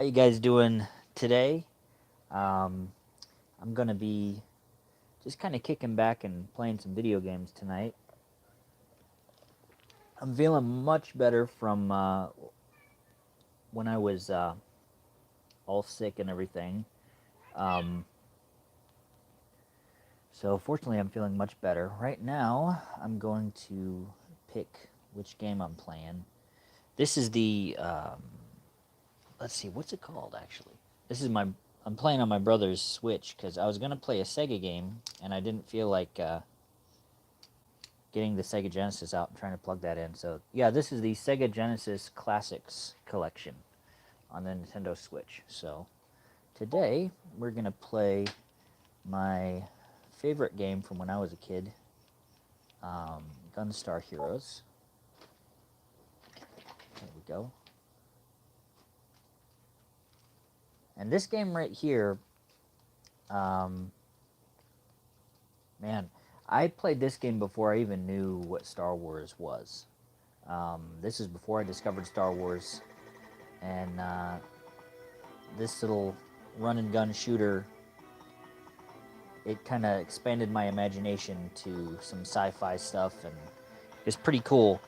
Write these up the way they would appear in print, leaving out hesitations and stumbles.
How you guys doing today? Um, I'm gonna be just kind of kicking back and playing some video games tonight. I'm feeling much better from when I was all sick and everything. Um, so fortunately, I'm feeling much better. Right now, I'm going to pick which game I'm playing. This is the let's see, what's it called actually? This is my I'm playing on my brother's Switch because I was gonna play a Sega game and I didn't feel like getting the Sega Genesis out and trying to plug that in. So yeah, this is the Sega Genesis Classics collection on the Nintendo Switch. So today we're gonna play my favorite game from when I was a kid, Gunstar Heroes. There we go. And this game right here, um, man, I played this game before I even knew what Star Wars was. This is before I discovered Star Wars, and this little run and gun shooter, it kind of expanded my imagination to some sci-fi stuff, and it's pretty cool.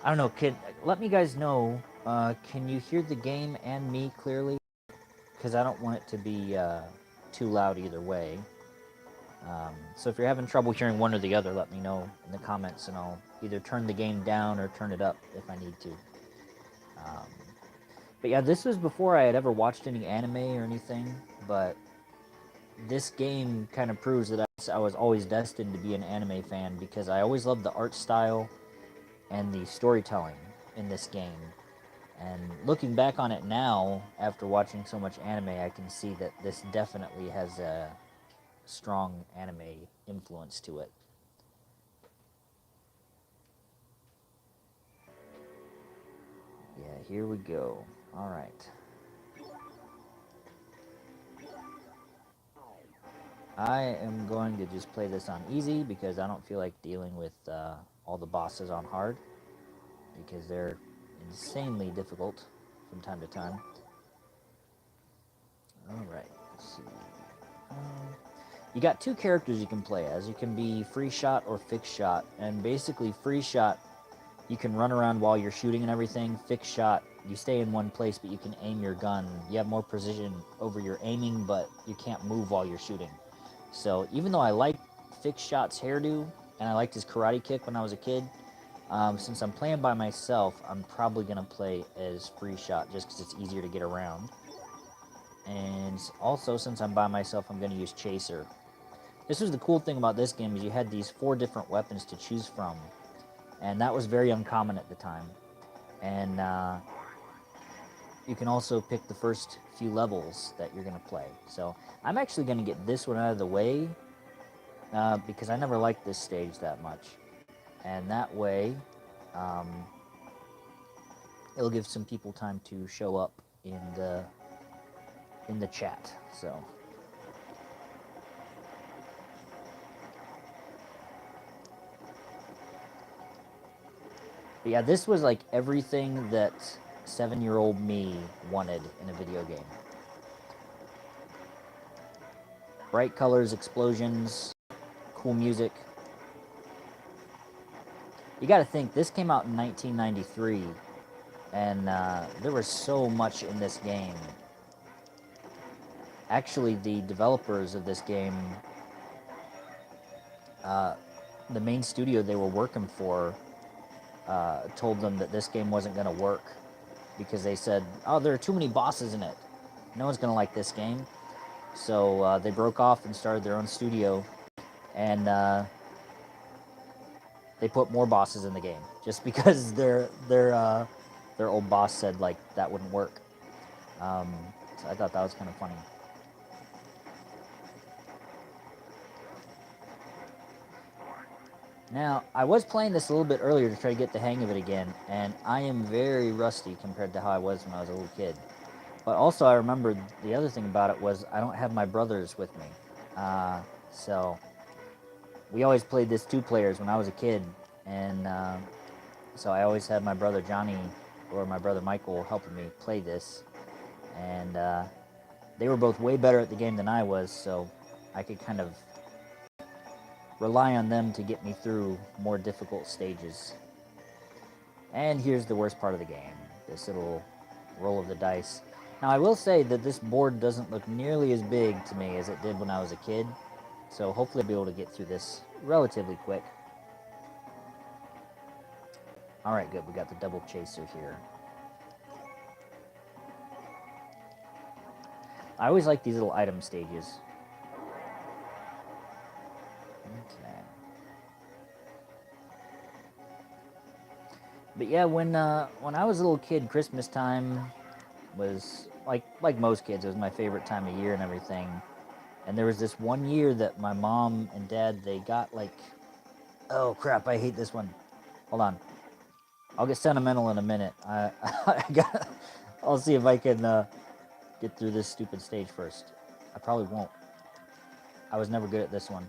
I don't know, kid. Let me guys know. Can you hear the game and me clearly? Because I don't want it to be too loud either way. So if you're having trouble hearing one or the other, let me know in the comments, and I'll either turn the game down or turn it up if I need to. Um, but yeah, this was before I had ever watched any anime or anything, but this game kind of proves that I was always destined to be an anime fan because I always loved the art style and the storytelling in this game. And looking back on it now, after watching so much anime, I can see that this definitely has a strong anime influence to it. Yeah, here we go. All right. I am going to just play this on easy because I don't feel like dealing with all the bosses on hard because they're insanely difficult from time to time. All right, let's see. You got two characters you can play as. You can be free shot or fixed shot, and basically free shot, you can run around while you're shooting and everything. Fixed shot, you stay in one place, but you can aim your gun. You have more precision over your aiming, but you can't move while you're shooting. So even though I like fixed shot's hairdo, and I liked his karate kick when I was a kid, since I'm playing by myself, I'm probably going to play as free shot just because it's easier to get around. And also, since I'm by myself, I'm going to use chaser. This was the cool thing about this game is you had these 4 different weapons to choose from, and that was very uncommon at the time. And you can also pick the first few levels that you're going to play. So I'm actually going to get this one out of the way because I never liked this stage that much. And that way, um, it'll give some people time to show up in the chat. So. But yeah, this was like everything that 7-year-old me wanted in a video game. Bright colors, explosions, cool music. You got to think, this came out in 1993, and there was so much in this game. Actually, the developers of this game, the main studio they were working for, told them that this game wasn't going to work because they said, oh, there are too many bosses in it. No one's going to like this game. So they broke off and started their own studio, and they put more bosses in the game just because their old boss said like that wouldn't work. So I thought that was kind of funny. Now, I was playing this a little bit earlier to try to get the hang of it again, and I am very rusty compared to how I was when I was a little kid. But also, I remember the other thing about it was I don't have my brothers with me. So we always played this 2 players when I was a kid, and so I always had my brother Johnny or my brother Michael helping me play this. and they were both way better at the game than I was, so I could kind of rely on them to get me through more difficult stages. And here's the worst part of the game, this little roll of the dice. Now, I will say that this board doesn't look nearly as big to me as it did when I was a kid, so hopefully I'll be able to get through this relatively quick. Alright, good, we got the double chaser here. I always like these little item stages. Okay. But yeah, when I was a little kid, Christmas time was, like most kids, it was my favorite time of year and everything. And there was this one year that my mom and dad, they got like... Oh crap, I hate this one. Hold on. I'll get sentimental in a minute. I'll see if I can get through this stupid stage first. I probably won't. I was never good at this one.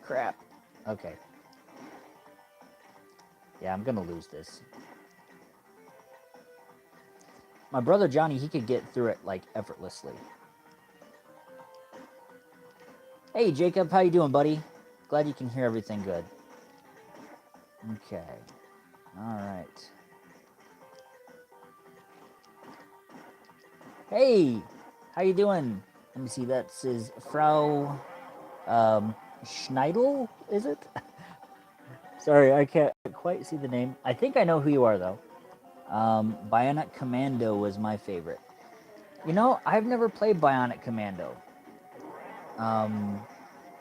Crap. Okay. Yeah, I'm gonna lose this. My brother Johnny, he could get through it, like, effortlessly. Hey, Jacob, how you doing, buddy? Glad you can hear everything good. Okay. Alright. Hey! How you doing? Let me see, that says Frau... Schneidel, is it? Sorry, I can't quite see the name. I think I know who you are, though. Bionic Commando was my favorite. You know, I've never played Bionic Commando.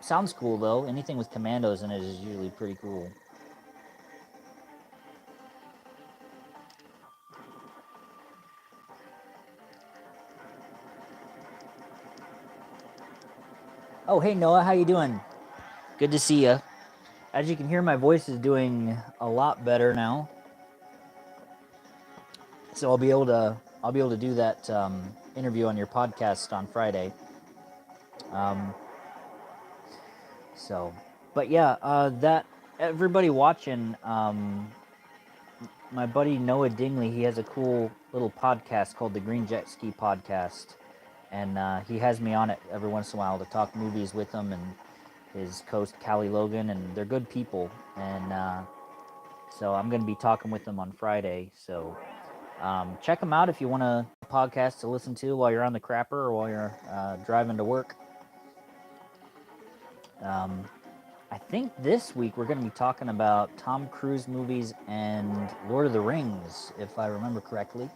Sounds cool, though. Anything with commandos in it is usually pretty cool. Oh, hey, Noah, how you doing? Good to see you. As you can hear, my voice is doing a lot better now. So I'll be able to do that interview on your podcast on Friday. But yeah, that everybody watching, my buddy Noah Dingley, he has a cool little podcast called the Green Jet Ski Podcast, and he has me on it every once in a while to talk movies with him and his host Callie Logan, and they're good people, and so I'm going to be talking with them on Friday. So check them out if you want a podcast to listen to while you're on the crapper or while you're driving to work. I think this week we're going to be talking about Tom Cruise movies and Lord of the Rings, if I remember correctly.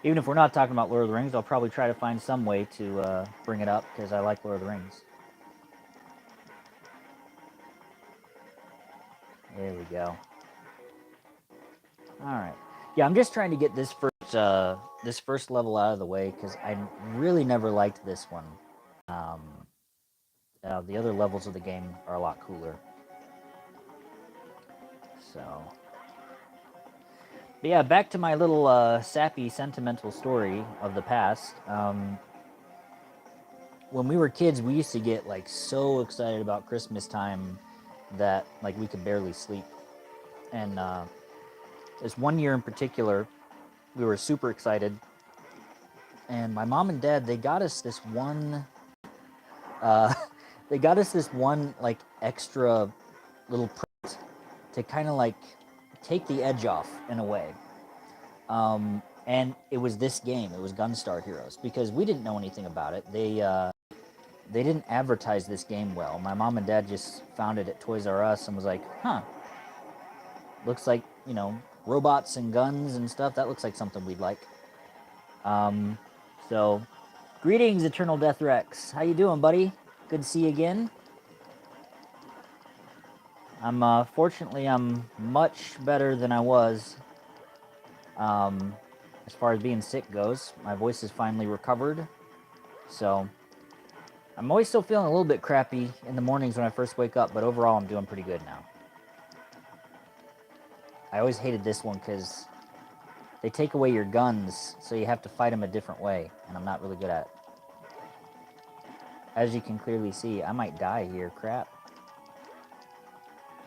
Even if we're not talking about Lord of the Rings, I'll probably try to find some way to bring it up, because I like Lord of the Rings. There we go. Alright. Yeah, I'm just trying to get this first level out of the way, because I really never liked this one. The other levels of the game are a lot cooler. So... But yeah, back to my little sappy, sentimental story of the past. When we were kids, we used to get like so excited about Christmas time that like we could barely sleep. And this one year in particular, we were super excited. And my mom and dad, they got us this one like extra little print to kind of like take the edge off in a way. And it was this game. It was Gunstar Heroes, because we didn't know anything about it. They didn't advertise this game well. My mom and dad just found it at Toys R Us and was like, huh, looks like, you know, robots and guns and stuff. That looks like something we'd like. So, greetings, Eternal Death Rex. How you doing, buddy? Good to see you again. Fortunately, I'm much better than I was. As far as being sick goes, my voice is finally recovered. So, I'm always still feeling a little bit crappy in the mornings when I first wake up, but overall I'm doing pretty good now. I always hated this one because they take away your guns, so you have to fight them a different way, and I'm not really good at it. As you can clearly see, I might die here. Crap.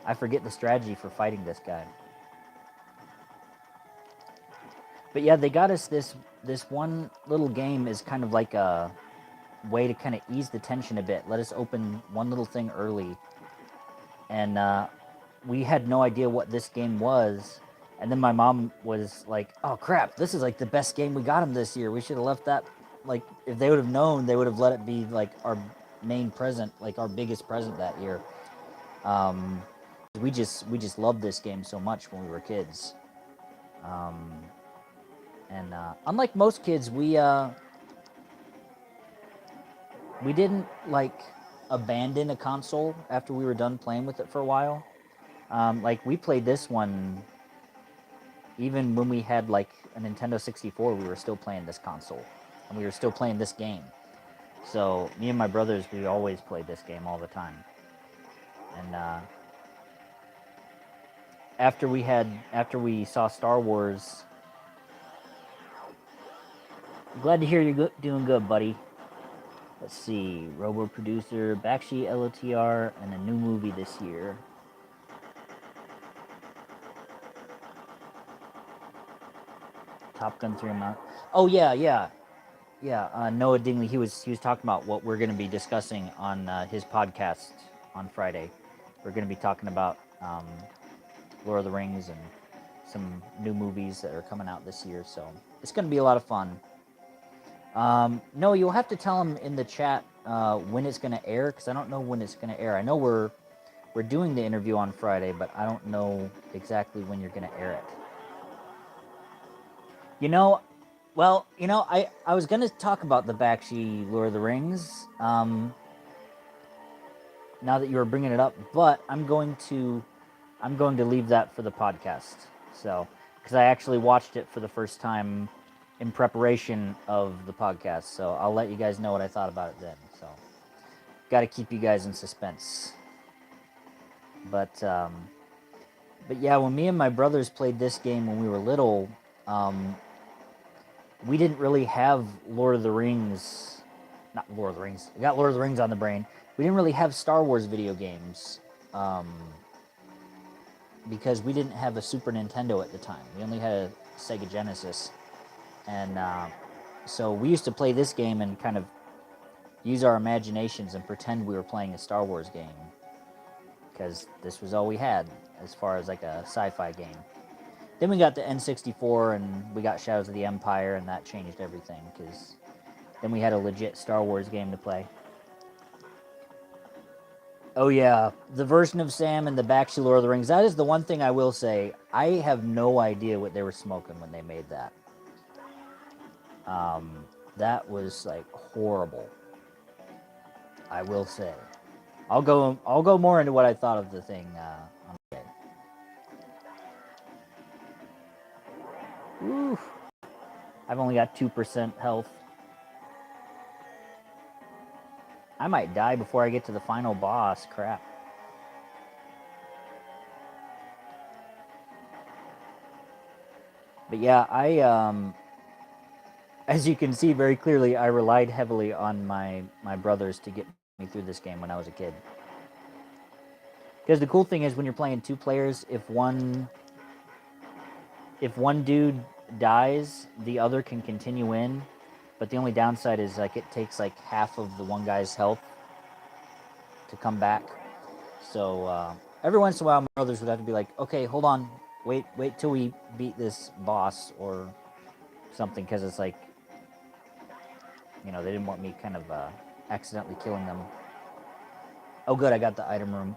I forget the strategy for fighting this guy. But yeah, they got us this one little game is kind of like a way to kind of ease the tension a bit. Let us open one little thing early. And we had no idea what this game was. And then my mom was like, oh crap, this is like the best game we got him this year. We should have left that, like, if they would have known, they would have let it be like our main present, like our biggest present that year. We just loved this game so much when we were kids. And unlike most kids, we didn't like abandon a console after we were done playing with it for a while. Like we played this one even when we had like a Nintendo 64. We were still playing this console, and we were still playing this game. So me and my brothers, we always played this game all the time. And after we saw Star Wars, glad to hear you're doing good, buddy. Let's see, Robo Producer, Bakshi LOTR, and a new movie this year. Top Gun 3 amount. Oh yeah. Noah Dingley, he was talking about what we're going to be discussing on his podcast on Friday. We're going to be talking about Lord of the Rings and some new movies that are coming out this year. So it's going to be a lot of fun. No, you'll have to tell him in the chat when it's going to air, because I don't know when it's going to air. I know we're doing the interview on Friday, but I don't know exactly when you're going to air it. You know, well, you know, I was going to talk about the Bakshi Lord of the Rings, now that you were bringing it up, but I'm going to leave that for the podcast. So, because I actually watched it for the first time in preparation of the podcast, so I'll let you guys know what I thought about it then. So, got to keep you guys in suspense. But yeah, when me and my brothers played this game when we were little, we didn't really have Lord of the Rings. Not Lord of the Rings. We got Lord of the Rings on the brain. We didn't really have Star Wars video games, because we didn't have a Super Nintendo at the time. We only had a Sega Genesis. And so we used to play this game and kind of use our imaginations and pretend we were playing a Star Wars game, because this was all we had as far as like a sci-fi game. Then we got the N64 and we got Shadows of the Empire, and that changed everything, because then we had a legit Star Wars game to play. Oh yeah, the version of Sam and the Bakshi Lord of the Rings. That is the one thing I will say. I have no idea what they were smoking when they made that. That was like horrible, I will say. I'll go more into what I thought of the thing on the day. Oof. I've only got 2% health. I might die before I get to the final boss. Crap. But yeah, as you can see very clearly, I relied heavily on my brothers to get me through this game when I was a kid. Because the cool thing is, when you're playing two players, if one dude dies, the other can continue in. But the only downside is like it takes like half of the one guy's health to come back. So every once in a while, my brothers would have to be like, "Okay, hold on, wait till we beat this boss or something," because it's like, you know, they didn't want me kind of accidentally killing them. Oh, good, I got the item room.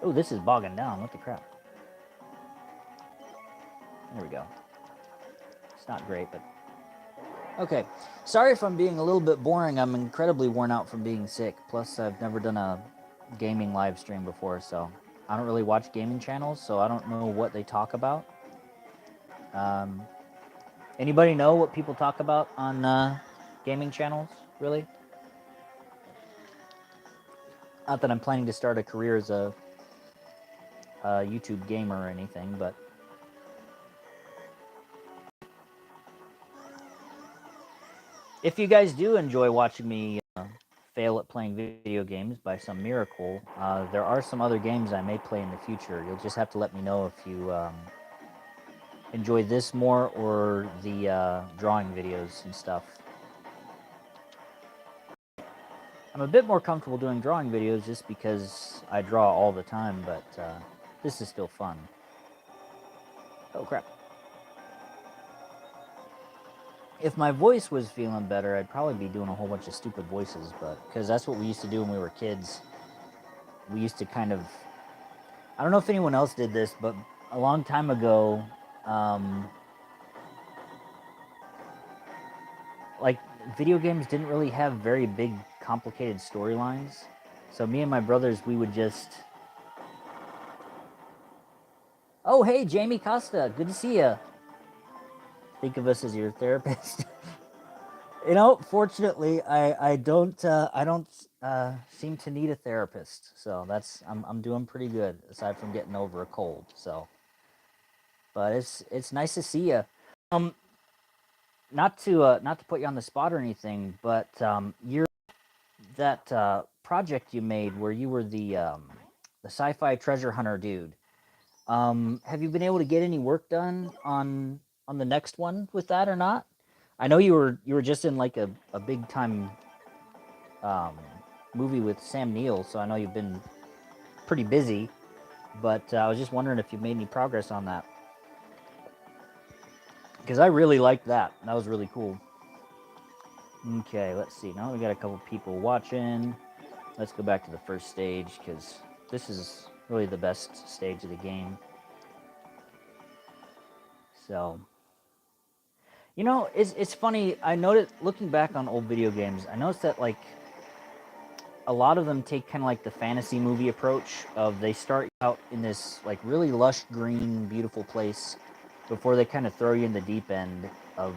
Oh, this is bogging down. What the crap? There we go. It's not great, but okay. Sorry if I'm being a little bit boring. I'm incredibly worn out from being sick. Plus, I've never done a gaming live stream before, so I don't really watch gaming channels, so I don't know what they talk about. Anybody know what people talk about on gaming channels, really? Not that I'm planning to start a career as a YouTube gamer or anything, but If you guys do enjoy watching me fail at playing video games by some miracle, there are some other games I may play in the future. You'll just have to let me know if you enjoy this more or the drawing videos and stuff. I'm a bit more comfortable doing drawing videos just because I draw all the time, but this is still fun. Oh crap. If my voice was feeling better, I'd probably be doing a whole bunch of stupid voices, but because that's what we used to do when we were kids. We used to kind of, I don't know if anyone else did this, but a long time ago, like video games didn't really have very big, complicated storylines. So me and my brothers, we would just, oh hey, Jamie Costa, good to see you. Think of us as your therapist. You know, fortunately, I don't seem to need a therapist, so that's I'm doing pretty good aside from getting over a cold. So, but it's nice to see you. Um, not to put you on the spot or anything, but you're that project you made where you were the sci-fi treasure hunter dude. Have you been able to get any work done on the next one with that or not? I know you were just in like a big time um, movie with Sam Neill, so I know you've been pretty busy. But I was just wondering if you made any progress on that because I really liked that. That was really cool. Okay, let's see. Now we got a couple people watching. Let's go back to the first stage because this is really the best stage of the game. So, you know, it's funny. I noticed looking back on old video games, I noticed that like a lot of them take kind of like the fantasy movie approach of they start out in this like really lush green, beautiful place before they kind of throw you in the deep end of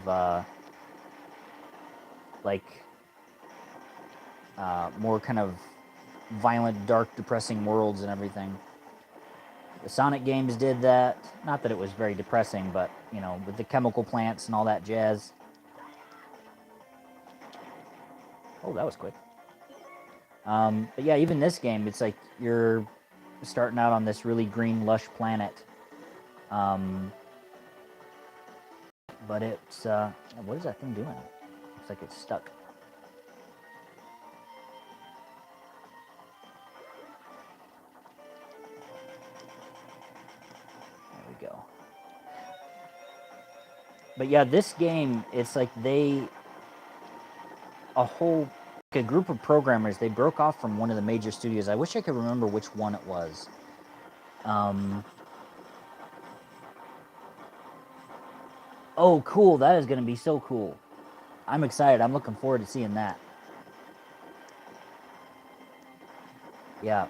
like more kind of violent, dark, depressing worlds and everything. The Sonic games did that. Not that it was very depressing, but you know, with the chemical plants and all that jazz. Oh, that was quick. But yeah, even this game, it's like you're starting out on this really green, lush planet. But it's what is that thing doing? Looks like it's stuck. There we go. But yeah, this game, it's like a group of programmers, they broke off from one of the major studios. I wish I could remember which one it was. Oh, cool. That is going to be so cool. I'm excited. I'm looking forward to seeing that. Yeah.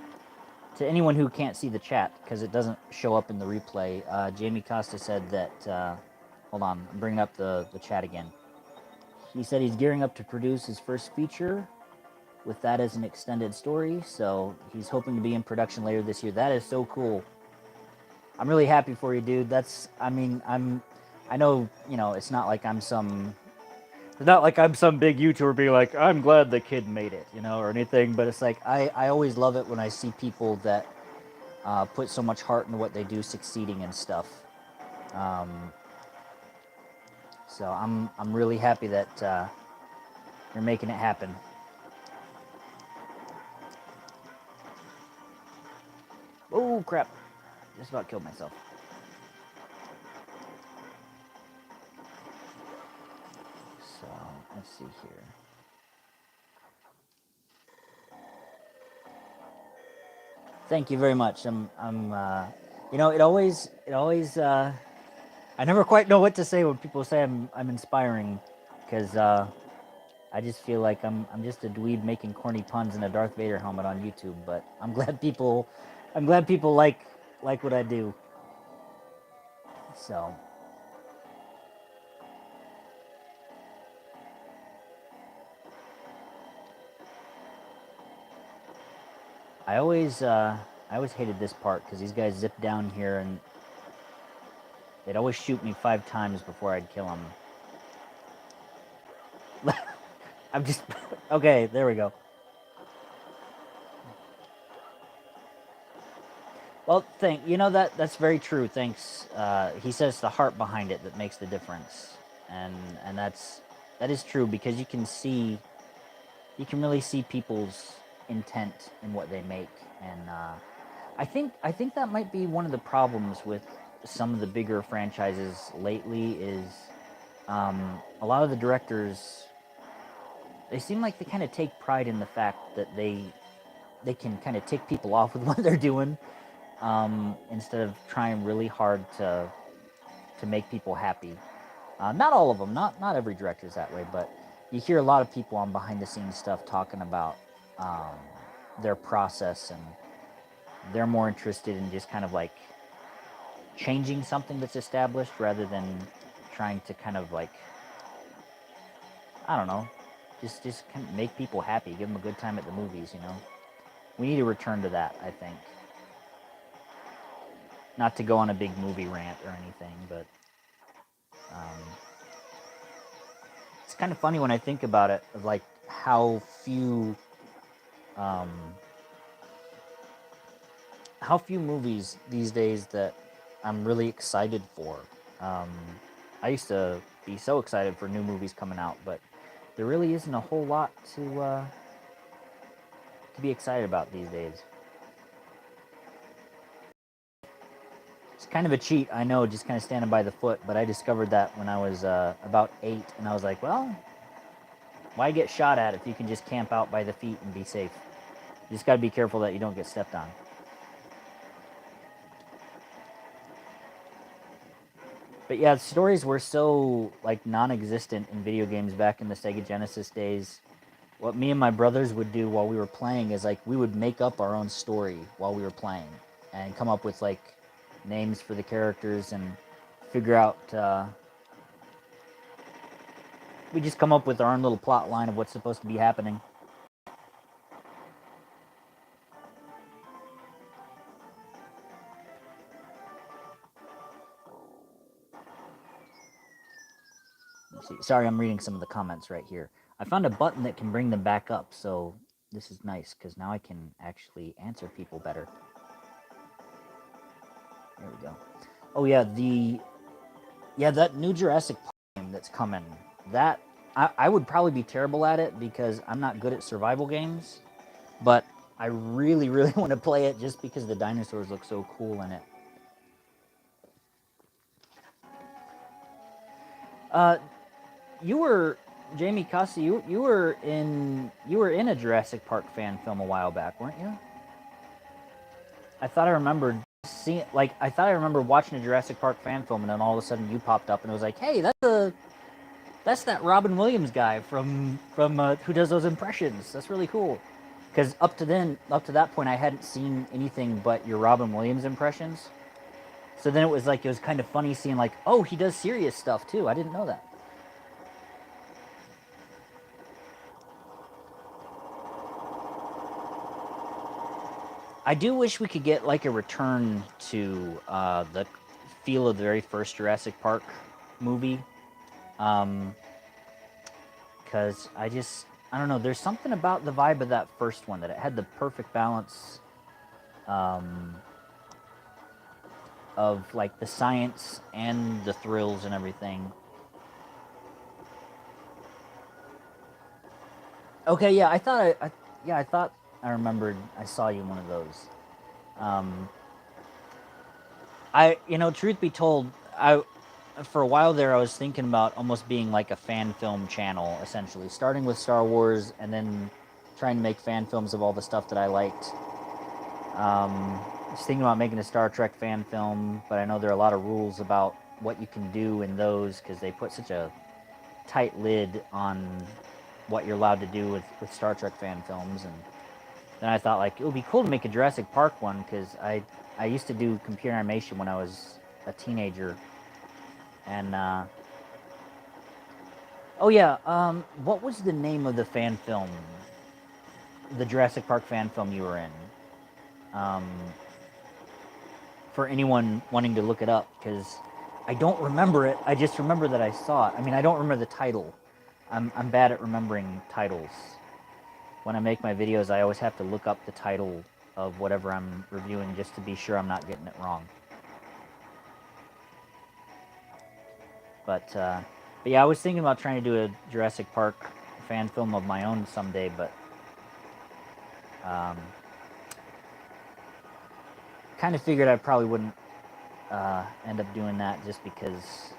To anyone who can't see the chat, because it doesn't show up in the replay, Jamie Costa said that, hold on, I'm bringing up the chat again. He said he's gearing up to produce his first feature with that as an extended story, so he's hoping to be in production later this year. That is so cool. I'm really happy for you, dude. I know, you know, it's not like I'm some big YouTuber being like, I'm glad the kid made it, you know, or anything, but it's like, I always love it when I see people that put so much heart into what they do succeeding and stuff. So I'm really happy that you're making it happen. Oh, crap. Just about killed myself. So, let's see here. Thank you very much. You know, it always, I never quite know what to say when people say I'm inspiring, because I just feel like I'm just a dweeb making corny puns in a Darth Vader helmet on YouTube. But I'm glad people like what I do. So. I always hated this part because these guys zip down here and they'd always shoot me 5 times before I'd kill them. I'm just... Okay, there we go. Well, you know, that's very true. Thanks. He says the heart behind it that makes the difference, and that is true, because you can really see people's intent in what they make, and I think that might be one of the problems with some of the bigger franchises lately is a lot of the directors, they seem like they kind of take pride in the fact that they can kind of tick people off with what they're doing, instead of trying really hard to make people happy. Not all of them, not every director is that way, but you hear a lot of people on behind the scenes stuff talking about their process, and they're more interested in just kind of like changing something that's established rather than trying to kind of like, I don't know, just kind of make people happy, give them a good time at the movies, you know. We need to return to that, I think. Not to go on a big movie rant or anything, but it's kind of funny when I think about it, of like how few movies these days that I'm really excited for. I used to be so excited for new movies coming out, but there really isn't a whole lot to be excited about these days. It's kind of a cheat, I know, just kind of standing by the foot, but I discovered that when I was about 8, and I was like, well, why get shot at if you can just camp out by the feet and be safe? You just got to be careful that you don't get stepped on. But yeah, stories were so like non-existent in video games back in the Sega Genesis days. What me and my brothers would do while we were playing is like we would make up our own story while we were playing and come up with like names for the characters and figure out we just come up with our own little plot line of what's supposed to be happening. Let's see. Sorry, I'm reading some of the comments right here. I found a button that can bring them back up, so this is nice because now I can actually answer people better. There we go. Oh yeah, that new Jurassic Park game that's coming. That I would probably be terrible at it because I'm not good at survival games, but I really, really want to play it just because the dinosaurs look so cool in it. You were Jamie Cossey. You were in a Jurassic Park fan film a while back, weren't you? I thought I remembered seeing, like, I thought I remember watching a Jurassic Park fan film, and then all of a sudden you popped up, and it was like, hey, that's that Robin Williams guy from who does those impressions. That's really cool. Because up to that point, I hadn't seen anything but your Robin Williams impressions. So then it was kind of funny seeing like, oh, he does serious stuff too. I didn't know that. I do wish we could get like a return to the feel of the very first Jurassic Park movie. Because I don't know, there's something about the vibe of that first one, that it had the perfect balance of like the science and the thrills and everything. Okay, yeah, I thought I remembered I saw you in one of those. Truth be told, for a while there, I was thinking about almost being like a fan film channel, essentially, starting with Star Wars and then trying to make fan films of all the stuff that I liked. Just thinking about making a Star Trek fan film, but I know there are a lot of rules about what you can do in those because they put such a tight lid on what you're allowed to do with Star Trek fan films. And then I thought, like, it would be cool to make a Jurassic Park one because I used to do computer animation when I was a teenager. And, oh yeah, what was the name of the fan film? The Jurassic Park fan film you were in? For anyone wanting to look it up, because I don't remember it. I just remember that I saw it. I mean, I don't remember the title. I'm bad at remembering titles. When I make my videos, I always have to look up the title of whatever I'm reviewing just to be sure I'm not getting it wrong. But yeah, I was thinking about trying to do a Jurassic Park fan film of my own someday, but kind of figured I probably wouldn't end up doing that just because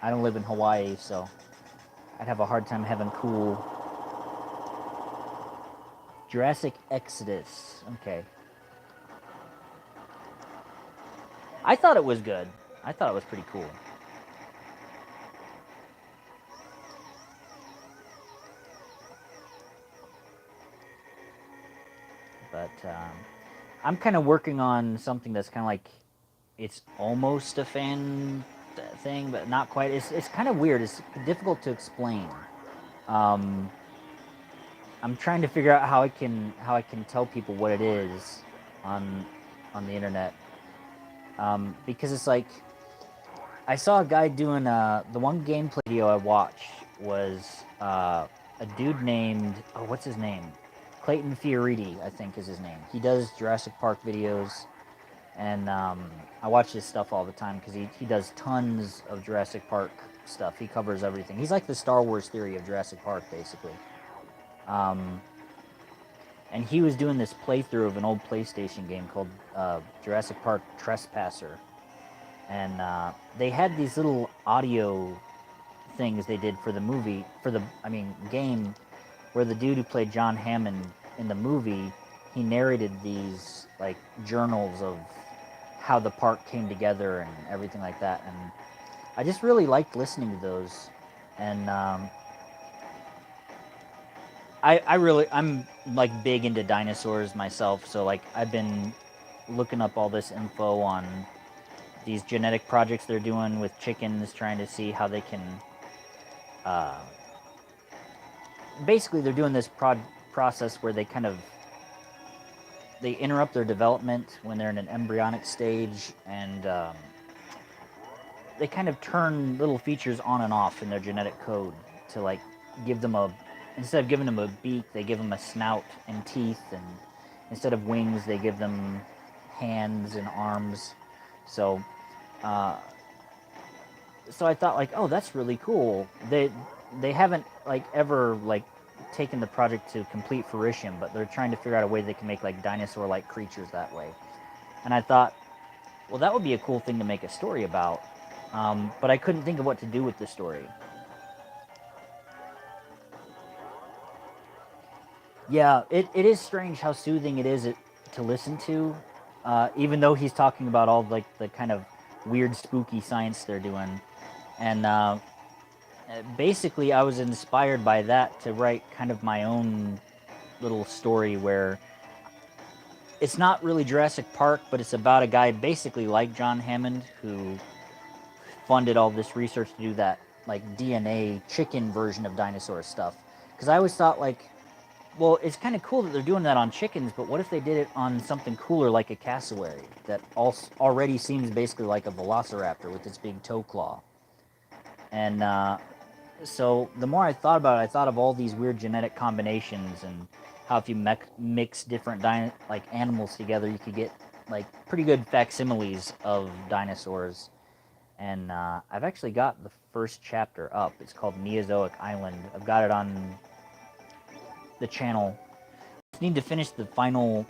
I don't live in Hawaii, so I'd have a hard time having cool Jurassic Exodus. Okay. I thought it was good. I thought it was pretty cool. But I'm kind of working on something that's kind of like, it's almost a fan thing, but not quite. It's kind of weird. It's difficult to explain. I'm trying to figure out how I can tell people what it is on the internet, because it's like I saw a guy doing the one gameplay video I watched was a dude named, oh, what's his name? Clayton Fioriti, I think is his name. He does Jurassic Park videos, and I watch his stuff all the time because he does tons of Jurassic Park stuff. He covers everything. He's like the Star Wars theory of Jurassic Park, basically. And he was doing this playthrough of an old PlayStation game called Jurassic Park Trespasser. And they had these little audio things they did for the movie, game, where the dude who played John Hammond in the movie, he narrated these like journals of how the park came together and everything like that. And I just really liked listening to those. And I'm like big into dinosaurs myself, so like I've been looking up all this info on these genetic projects they're doing with chickens, trying to see how they can basically they're doing this process where they kind of they interrupt their development when they're in an embryonic stage, and they kind of turn little features on and off in their genetic code to like give them a, instead of giving them a beak, they give them a snout and teeth, and instead of wings, they give them hands and arms. So so I thought like, oh, that's really cool. They haven't like ever like taken the project to complete fruition, but they're trying to figure out a way they can make like dinosaur-like creatures that way. And I thought, well, that would be a cool thing to make a story about. But I couldn't think of what to do with the story. Yeah, it is strange how soothing it is to listen to, even though he's talking about all like the kind of weird, spooky science they're doing. And basically, I was inspired by that to write kind of my own little story where it's not really Jurassic Park, but it's about a guy basically like John Hammond who funded all this research to do that like DNA chicken version of dinosaur stuff. Because I always thought like, well, it's kind of cool that they're doing that on chickens, but what if they did it on something cooler like a cassowary that already seems basically like a velociraptor with its big toe claw? And so the more I thought about it, I thought of all these weird genetic combinations and how if you mix different like animals together, you could get like pretty good facsimiles of dinosaurs. And I've actually got the first chapter up. It's called Neozoic Island. I've got it on the channel. I need to finish the final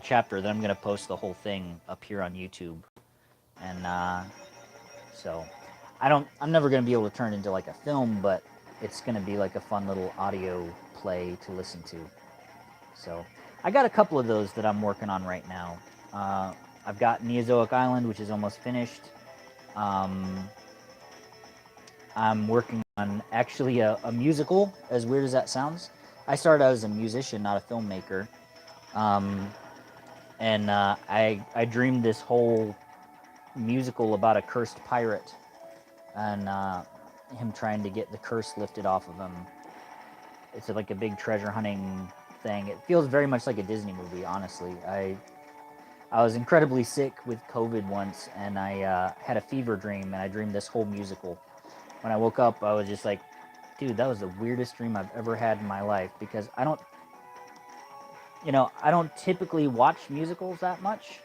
chapter. Then I'm gonna post the whole thing up here on YouTube. And so I'm never gonna be able to turn it into like a film, but it's gonna be like a fun little audio play to listen to. So I got a couple of those that I'm working on right now. I've got Neozoic Island, which is almost finished. I'm working on actually a musical, as weird as that sounds. I started out as a musician, not a filmmaker. And I dreamed this whole musical about a cursed pirate and him trying to get the curse lifted off of him. It's like a big treasure hunting thing. It feels very much like a Disney movie, honestly. I was incredibly sick with COVID once, and I had a fever dream, and I dreamed this whole musical. When I woke up, I was just like dude, that was the weirdest dream I've ever had in my life, because I don't, you know, I don't typically watch musicals that much,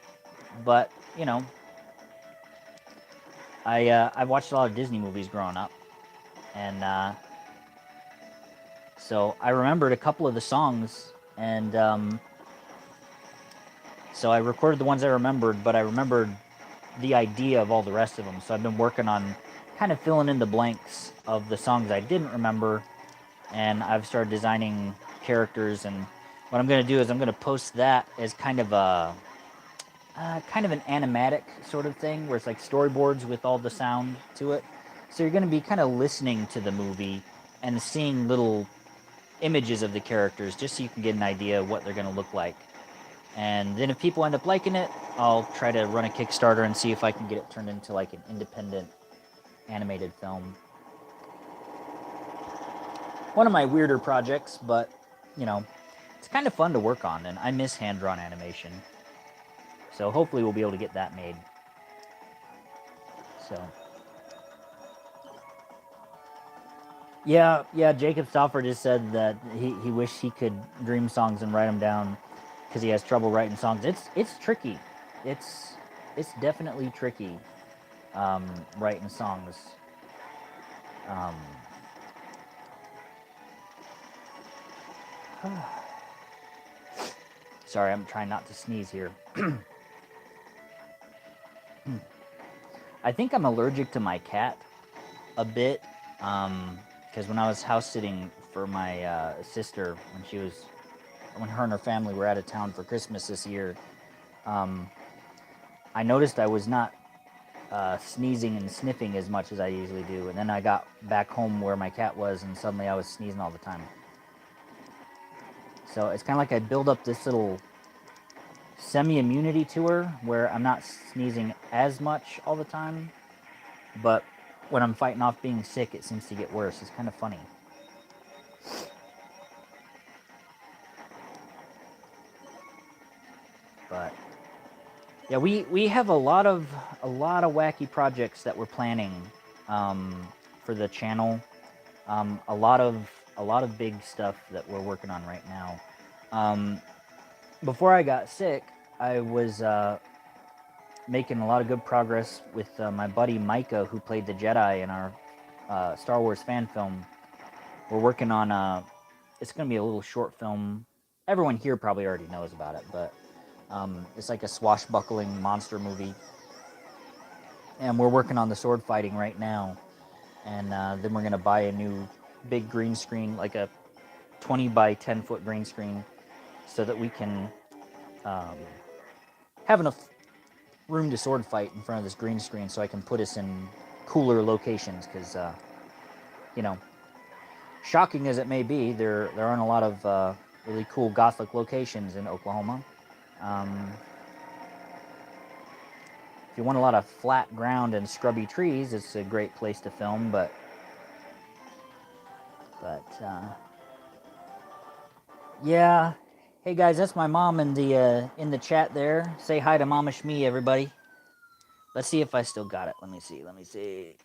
but, you know, I watched a lot of Disney movies growing up, and so I remembered a couple of the songs, and so I recorded the ones I remembered, but I remembered the idea of all the rest of them. So I've been working on kind of filling in the blanks of the songs I didn't remember, and I've started designing characters. And what I'm going to do is I'm going to post that as kind of a kind of an animatic sort of thing, where it's like storyboards with all the sound to it. So you're going to be kind of listening to the movie and seeing little images of the characters, just so you can get an idea of what they're going to look like. And then if people end up liking it, I'll try to run a Kickstarter and see if I can get it turned into like an independent animated film. One of my weirder projects, but, you know, it's kind of fun to work on, and I miss hand-drawn animation. So hopefully we'll be able to get that made. So, yeah, Jacob Stauffer just said that he wished he could dream songs and write them down, because he has trouble writing songs. It's tricky. It's definitely tricky, writing songs. Sorry, I'm trying not to sneeze here. I think I'm allergic to my cat a bit, because when I was house sitting for my sister, when her and her family were out of town for Christmas this year, I noticed I was not sneezing and sniffing as much as I usually do, and then I got back home where my cat was, and suddenly I was sneezing all the time. So it's kind of like I build up this little semi-immunity to her, where I'm not sneezing as much all the time, but when I'm fighting off being sick, it seems to get worse. It's kind of funny. But yeah, we have a lot of wacky projects that we're planning for the channel. A lot of big stuff that we're working on right now. Before I got sick, I was making a lot of good progress with my buddy Micah, who played the Jedi in our Star Wars fan film. We're working on it's going to be a little short film. Everyone here probably already knows about it, but it's like a swashbuckling monster movie. And we're working on the sword fighting right now. And then we're going to buy a new big green screen, like a 20 by 10 foot green screen, so that we can have enough room to sword fight in front of this green screen, so I can put us in cooler locations, because, you know, shocking as it may be, there aren't a lot of really cool Gothic locations in Oklahoma. If you want a lot of flat ground and scrubby trees, it's a great place to film, but yeah. Hey guys, that's my mom in the chat there. Say hi to Mama Shmee, everybody. Let's see if I still got it. Let me see.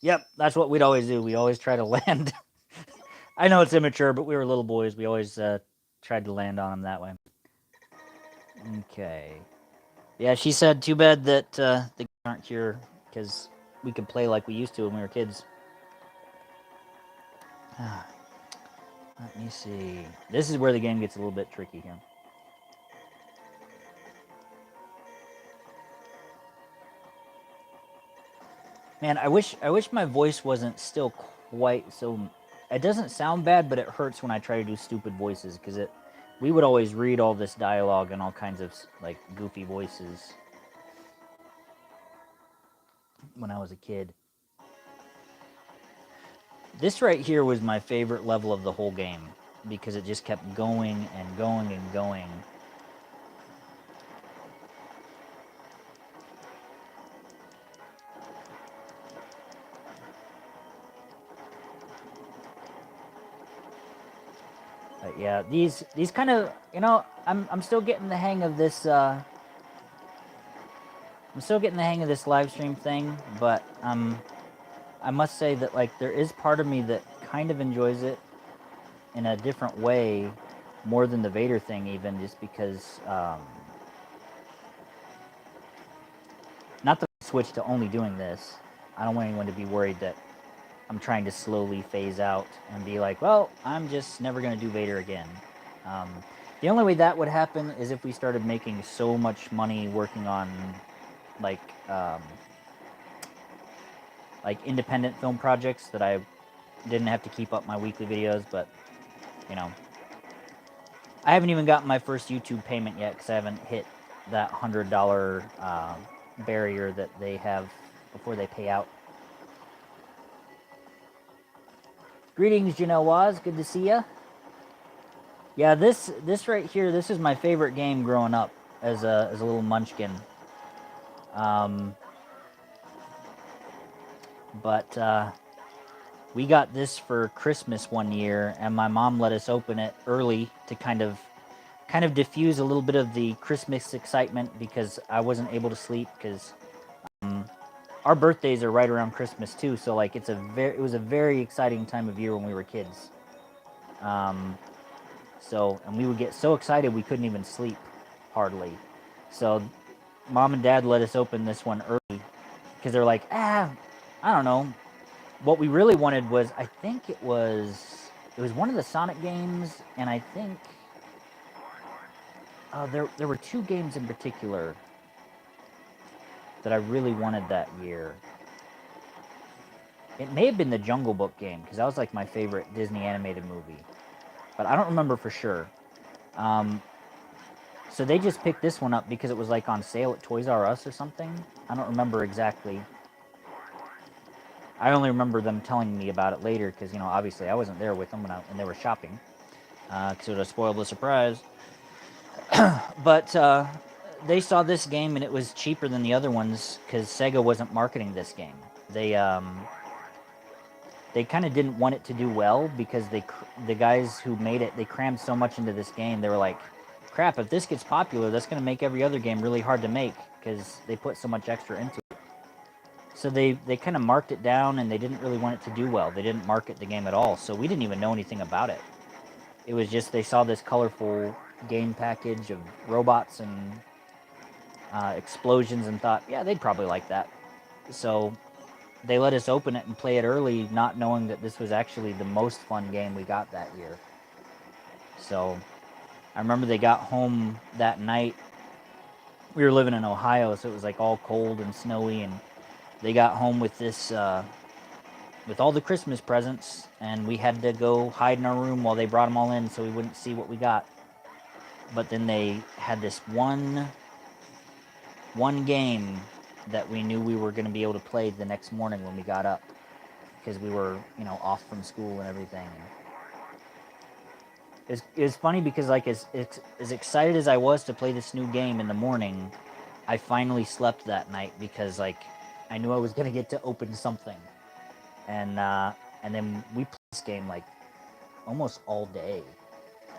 Yep, that's what we'd always do. We always try to land. I know it's immature, but we were little boys. We always tried to land on them that way. Okay. Yeah, she said, too bad that the games aren't here, because we could play like we used to when we were kids. Let me see. This is where the game gets a little bit tricky here. Man, I wish my voice wasn't still quite so... It doesn't sound bad, but it hurts when I try to do stupid voices, because we would always read all this dialogue and all kinds of, like, goofy voices when I was a kid. This right here was my favorite level of the whole game, because it just kept going and going and going. But yeah, these kind of, you know, I'm still getting the hang of this I'm still getting the hang of this live stream thing, but I must say that, like, there is part of me that kind of enjoys it in a different way, more than the Vader thing, even, just because, not that I switched to only doing this. I don't want anyone to be worried that I'm trying to slowly phase out and be like, well, I'm just never going to do Vader again. The only way that would happen is if we started making so much money working on, like independent film projects that I didn't have to keep up my weekly videos, but, you know. I haven't even gotten my first YouTube payment yet because I haven't hit that $100 barrier that they have before they pay out. Greetings, Janelle Waz. Good to see ya. Yeah, this right here, this is my favorite game growing up as a little munchkin. But we got this for Christmas one year, and my mom let us open it early to kind of diffuse a little bit of the Christmas excitement, because I wasn't able to sleep, because our birthdays are right around Christmas too, so like it was a very exciting time of year when we were kids. And we would get so excited we couldn't even sleep, hardly. So Mom and Dad let us open this one early, because they're like, I don't know. What we really wanted was, I think it was one of the Sonic games, and I think there were two games in particular that I really wanted that year. It may have been the Jungle Book game, because that was like my favorite Disney animated movie, but I don't remember for sure. So they just picked this one up because it was like on sale at Toys R Us or something. I don't remember exactly. I only remember them telling me about it later, because, you know, obviously I wasn't there with them when they were shopping, because it would have spoiled the surprise. But they saw this game, and it was cheaper than the other ones because SEGA wasn't marketing this game. They kind of didn't want it to do well, because the guys who made it, they crammed so much into this game. They were like, crap, if this gets popular, that's going to make every other game really hard to make, because they put so much extra into it. So they kind of marked it down, and they didn't really want it to do well. They didn't market the game at all, so we didn't even know anything about it. It was just they saw this colorful game package of robots and explosions and thought, yeah, they'd probably like that. So they let us open it and play it early, not knowing that this was actually the most fun game we got that year. So I remember they got home that night. We were living in Ohio, so it was like all cold and snowy, and they got home with this, with all the Christmas presents, and we had to go hide in our room while they brought them all in so we wouldn't see what we got. But then they had this one game that we knew we were going to be able to play the next morning when we got up, because we were, you know, off from school and everything. It was funny because, like, as excited as I was to play this new game in the morning, I finally slept that night because, like, I knew I was going to get to open something. And then we played this game, like, almost all day.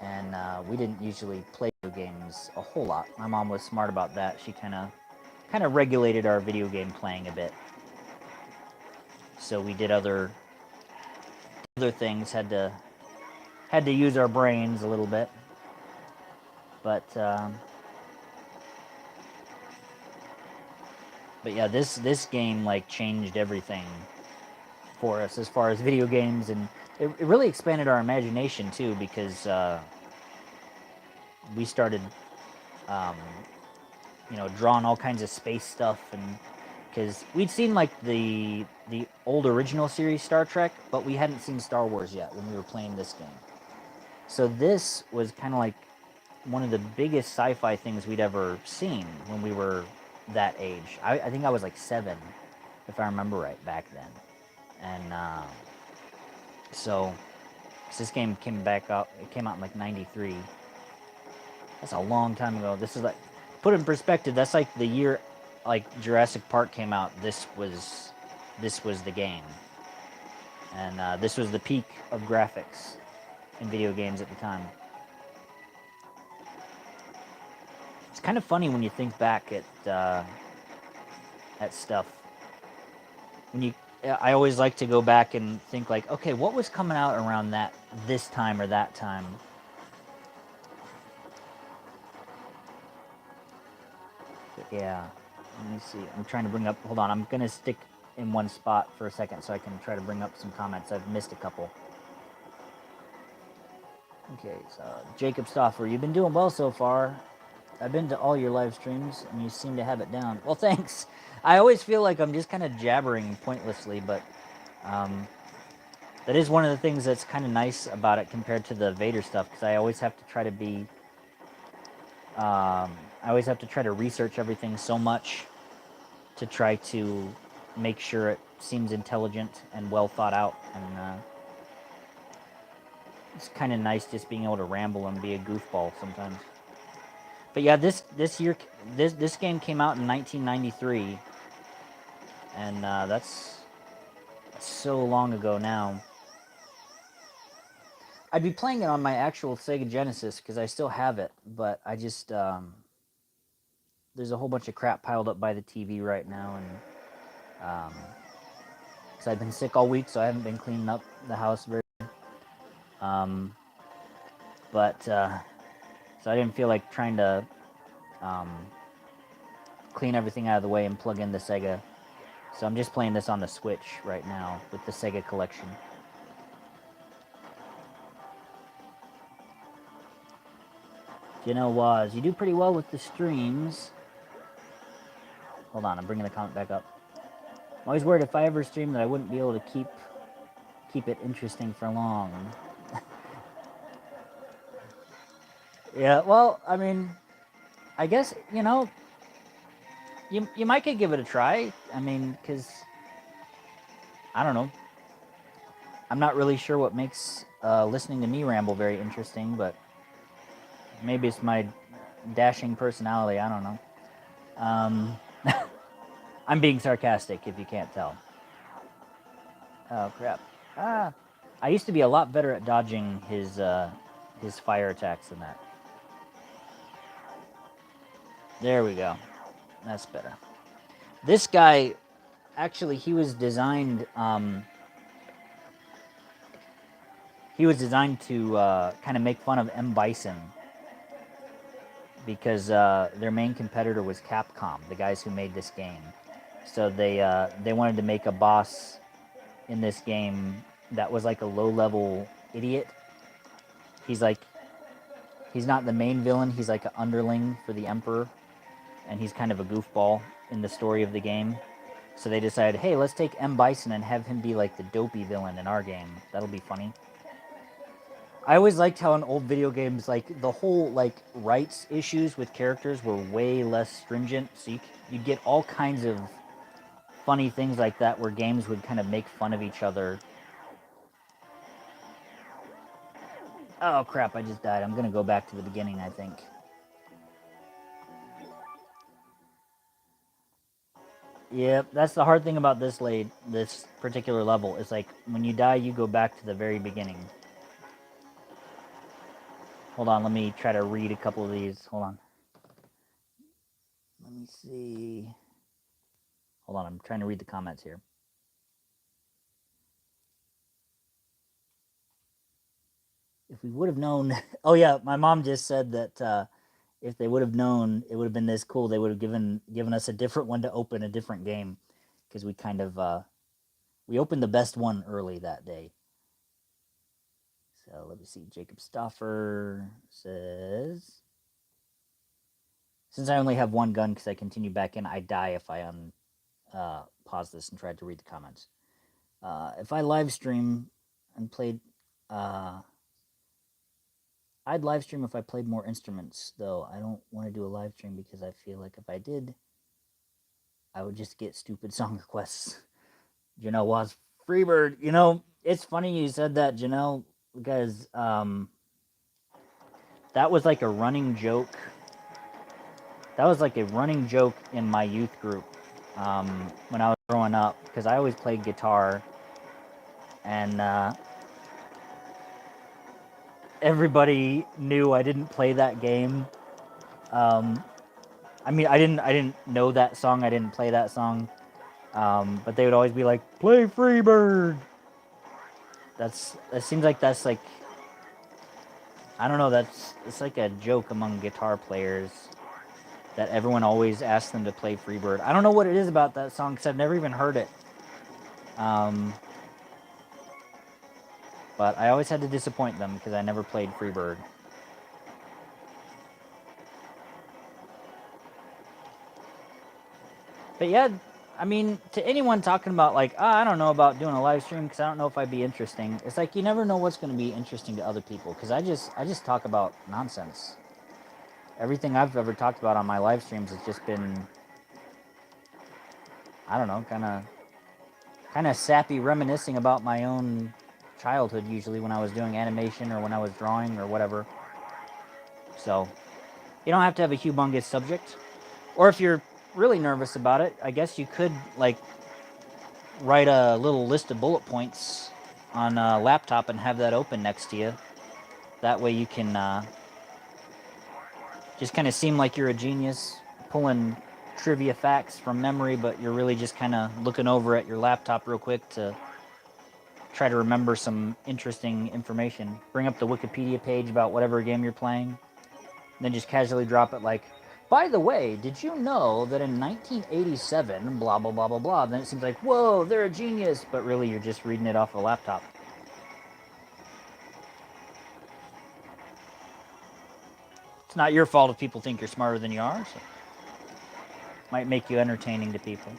And we didn't usually play video games a whole lot. My mom was smart about that. She kind of regulated our video game playing a bit. So we did other things, had to use our brains a little bit. But yeah, this game, like, changed everything for us as far as video games, and it really expanded our imagination too, because we started you know, drawing all kinds of space stuff, and because we'd seen, like, the old original series Star Trek, but we hadn't seen Star Wars yet when we were playing this game. So this was kind of like one of the biggest sci-fi things we'd ever seen when we were that age. I think I was like 7, if I remember right, back then. And so this game came back up. It came out in like 93. That's a long time ago. This is like, put it in perspective, that's like the year, like, Jurassic Park came out. This was the game. And this was the peak of graphics in video games at the time. It's kind of funny when you think back at stuff. When I always like to go back and think like, okay, what was coming out around this time or that time? But yeah, let me see. I'm trying to bring up. Hold on, I'm gonna stick in one spot for a second so I can try to bring up some comments. I've missed a couple. Okay, so Jacob Stoffer, you've been doing well so far. I've been to all your live streams and you seem to have it down. Well, thanks. I always feel like I'm just kind of jabbering pointlessly, but that is one of the things that's kind of nice about it compared to the Vader stuff, because I always have to try to be. I always have to try to research everything so much to try to make sure it seems intelligent and well thought out, and it's kind of nice just being able to ramble and be a goofball sometimes. But yeah, this game came out in 1993, and that's so long ago now. I'd be playing it on my actual Sega Genesis because I still have it, but I just there's a whole bunch of crap piled up by the TV right now, and because I've been sick all week, so I haven't been cleaning up the house very. But so I didn't feel like trying to clean everything out of the way and plug in the Sega. So I'm just playing this on the Switch right now with the Sega collection. Waz, you do pretty well with the streams. Hold on, I'm bringing the comment back up. I'm always worried if I ever stream that I wouldn't be able to keep it interesting for long. Yeah, well, I mean, I guess, you might could give it a try. I mean, because, I don't know. I'm not really sure what makes listening to me ramble very interesting, but maybe it's my dashing personality. I don't know. I'm being sarcastic, if you can't tell. Oh, crap. I used to be a lot better at dodging his fire attacks than that. There we go. That's better. This guy, actually, he was designed to kind of make fun of M. Bison, because their main competitor was Capcom, the guys who made this game. So they wanted to make a boss in this game that was like a low-level idiot. He's not the main villain. He's like an underling for the Emperor, and he's kind of a goofball in the story of the game. So they decided, hey, let's take M. Bison and have him be like the dopey villain in our game. That'll be funny. I always liked how in old video games, like, the whole, like, rights issues with characters were way less stringent, so you'd get all kinds of funny things like that where games would kind of make fun of each other. Oh, crap, I just died. I'm gonna go back to the beginning, I think. Yep, that's the hard thing about this particular level. It's like, when you die, you go back to the very beginning. Hold on, let me try to read a couple of these. Hold on. Let me see. Hold on, I'm trying to read the comments here. If we would have known... Oh, yeah, my mom just said that if they would have known it would have been this cool, they would have given us a different one to open a different game, because we kind of... we opened the best one early that day. So let me see. Jacob Stoffer says, since I only have one gun because I continue back in, I die if I pause this and try to read the comments. If I live stream and played... I'd live stream if I played more instruments, though. I don't want to do a live stream because I feel like if I did, I would just get stupid song requests. Janelle was Freebird. It's funny you said that, Janelle, because that was like a running joke. That was like a running joke in my youth group when I was growing up, because I always played guitar, and everybody knew I didn't play that game. I mean, I didn't know that song. I didn't play that song. But they would always be like, "Play Freebird." That seems like that's like, I don't know. It's like a joke among guitar players that everyone always asks them to play Freebird. I don't know what it is about that song because I've never even heard it. But I always had to disappoint them because I never played Freebird. But yeah, I mean, to anyone talking about like, I don't know about doing a live stream because I don't know if I'd be interesting. It's like you never know what's going to be interesting to other people because I just talk about nonsense. Everything I've ever talked about on my live streams has just been, I don't know, kind of sappy, reminiscing about my own childhood. Usually when I was doing animation or when I was drawing or whatever. So you don't have to have a humongous subject, or if you're really nervous about it, I guess you could like write a little list of bullet points on a laptop and have that open next to you. That way you can just kind of seem like you're a genius pulling trivia facts from memory, but you're really just kind of looking over at your laptop real quick to try to remember some interesting information. Bring up the Wikipedia page about whatever game you're playing, and then just casually drop it like, by the way, did you know that in 1987, blah, blah, blah, blah, blah. Then it seems like, whoa, they're a genius, but really you're just reading it off a laptop. It's not your fault if people think you're smarter than you are, so it might make you entertaining to people.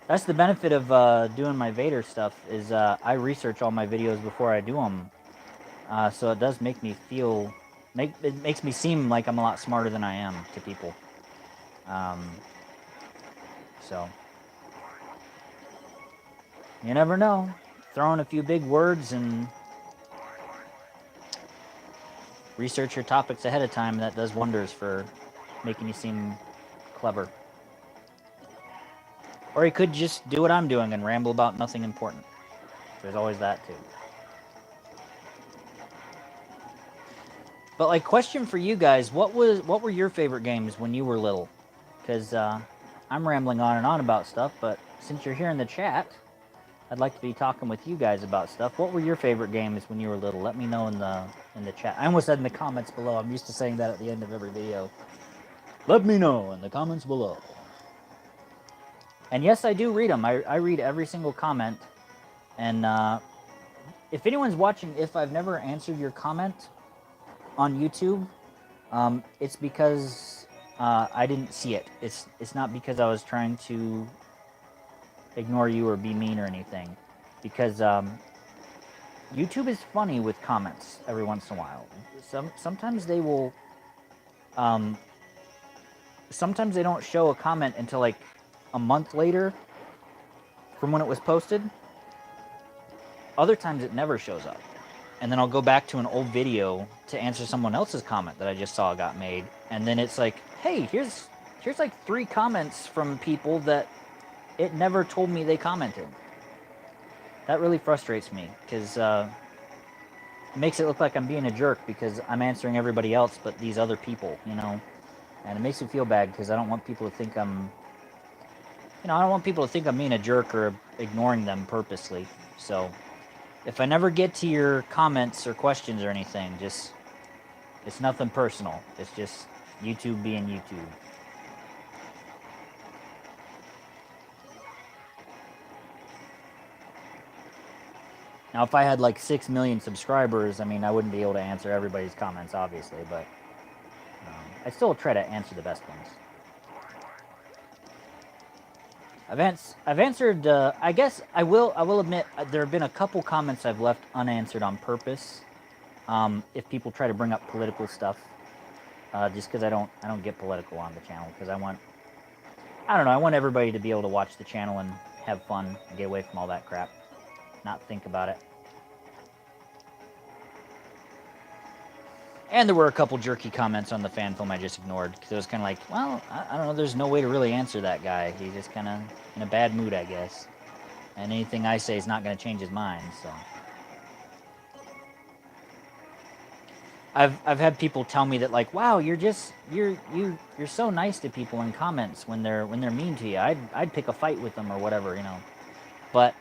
That's the benefit of doing my Vader stuff, is I research all my videos before I do them. So it does make me feel, it makes me seem like I'm a lot smarter than I am to people. So you never know. Throw in a few big words and research your topics ahead of time. That does wonders for making you seem clever. Or you could just do what I'm doing and ramble about nothing important. There's always that too. But like, question for you guys: what were your favorite games when you were little? Because I'm rambling on and on about stuff, but since you're here in the chat, I'd like to be talking with you guys about stuff. What were your favorite games when you were little? Let me know in the chat. I almost said in the comments below. I'm used to saying that at the end of every video. Let me know in the comments below. And yes, I do read them. I read every single comment. And if anyone's watching, if I've never answered your comment on YouTube, it's because I didn't see it. It's not because I was trying to ignore you or be mean or anything. Because YouTube is funny with comments every once in a while. Sometimes they will... sometimes they don't show a comment until like a month later from when it was posted. Other times it never shows up. And then I'll go back to an old video to answer someone else's comment that I just saw got made. And then it's like, hey, here's like 3 comments from people that it never told me they commented. That really frustrates me, because it makes it look like I'm being a jerk because I'm answering everybody else but these other people, you know? And it makes me feel bad because I don't want people to think I'm... I don't want people to think I'm being a jerk or ignoring them purposely. So if I never get to your comments or questions or anything, just... it's nothing personal. It's just YouTube being YouTube. Now, if I had like 6 million subscribers, I mean, I wouldn't be able to answer everybody's comments, obviously, but I still try to answer the best ones. I've answered. I guess I will admit there have been a couple comments I've left unanswered on purpose. If people try to bring up political stuff, just because I don't get political on the channel, because I don't know, I want everybody to be able to watch the channel and have fun and get away from all that crap, not think about it. And there were a couple jerky comments on the fan film I just ignored, because it was kind of like, well, I don't know, there's no way to really answer that guy. He's just kind of in a bad mood, I guess. And anything I say is not going to change his mind, so... I've had people tell me that like, wow, you're so nice to people in comments when they're mean to you. I'd pick a fight with them or whatever, you know. But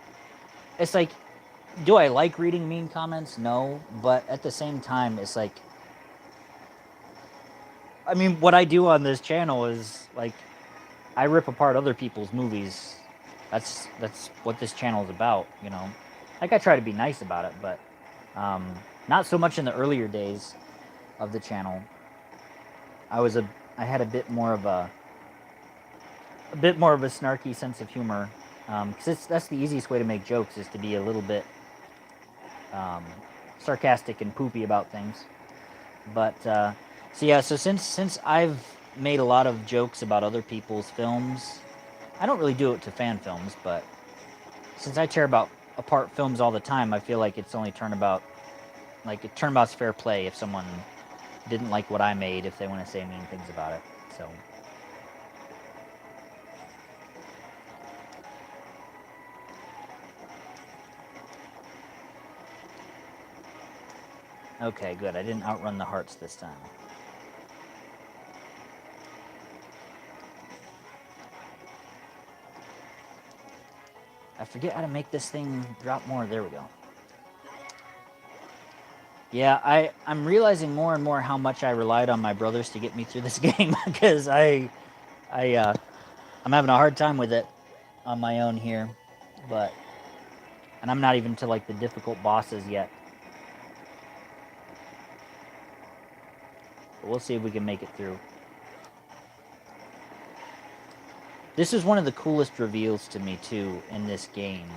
it's like, do I like reading mean comments? No, but at the same time, it's like, I mean, what I do on this channel is like, I rip apart other people's movies. That's what this channel is about, you know. Like I try to be nice about it, but not so much in the earlier days of the channel. I had a bit more of a snarky sense of humor, because that's the easiest way to make jokes, is to be a little bit sarcastic and poopy about things. But so yeah, so since I've made a lot of jokes about other people's films, I don't really do it to fan films, but since I tear apart films all the time, I feel like it's only turnabout's fair play if someone didn't like what I made, if they want to say mean things about it. So okay, good. I didn't outrun the hearts this time. I forget how to make this thing drop more. There we go. Yeah, I'm realizing more and more how much I relied on my brothers to get me through this game, because I'm having a hard time with it on my own here, and I'm not even to like the difficult bosses yet. But we'll see if we can make it through. This is one of the coolest reveals to me too in this game,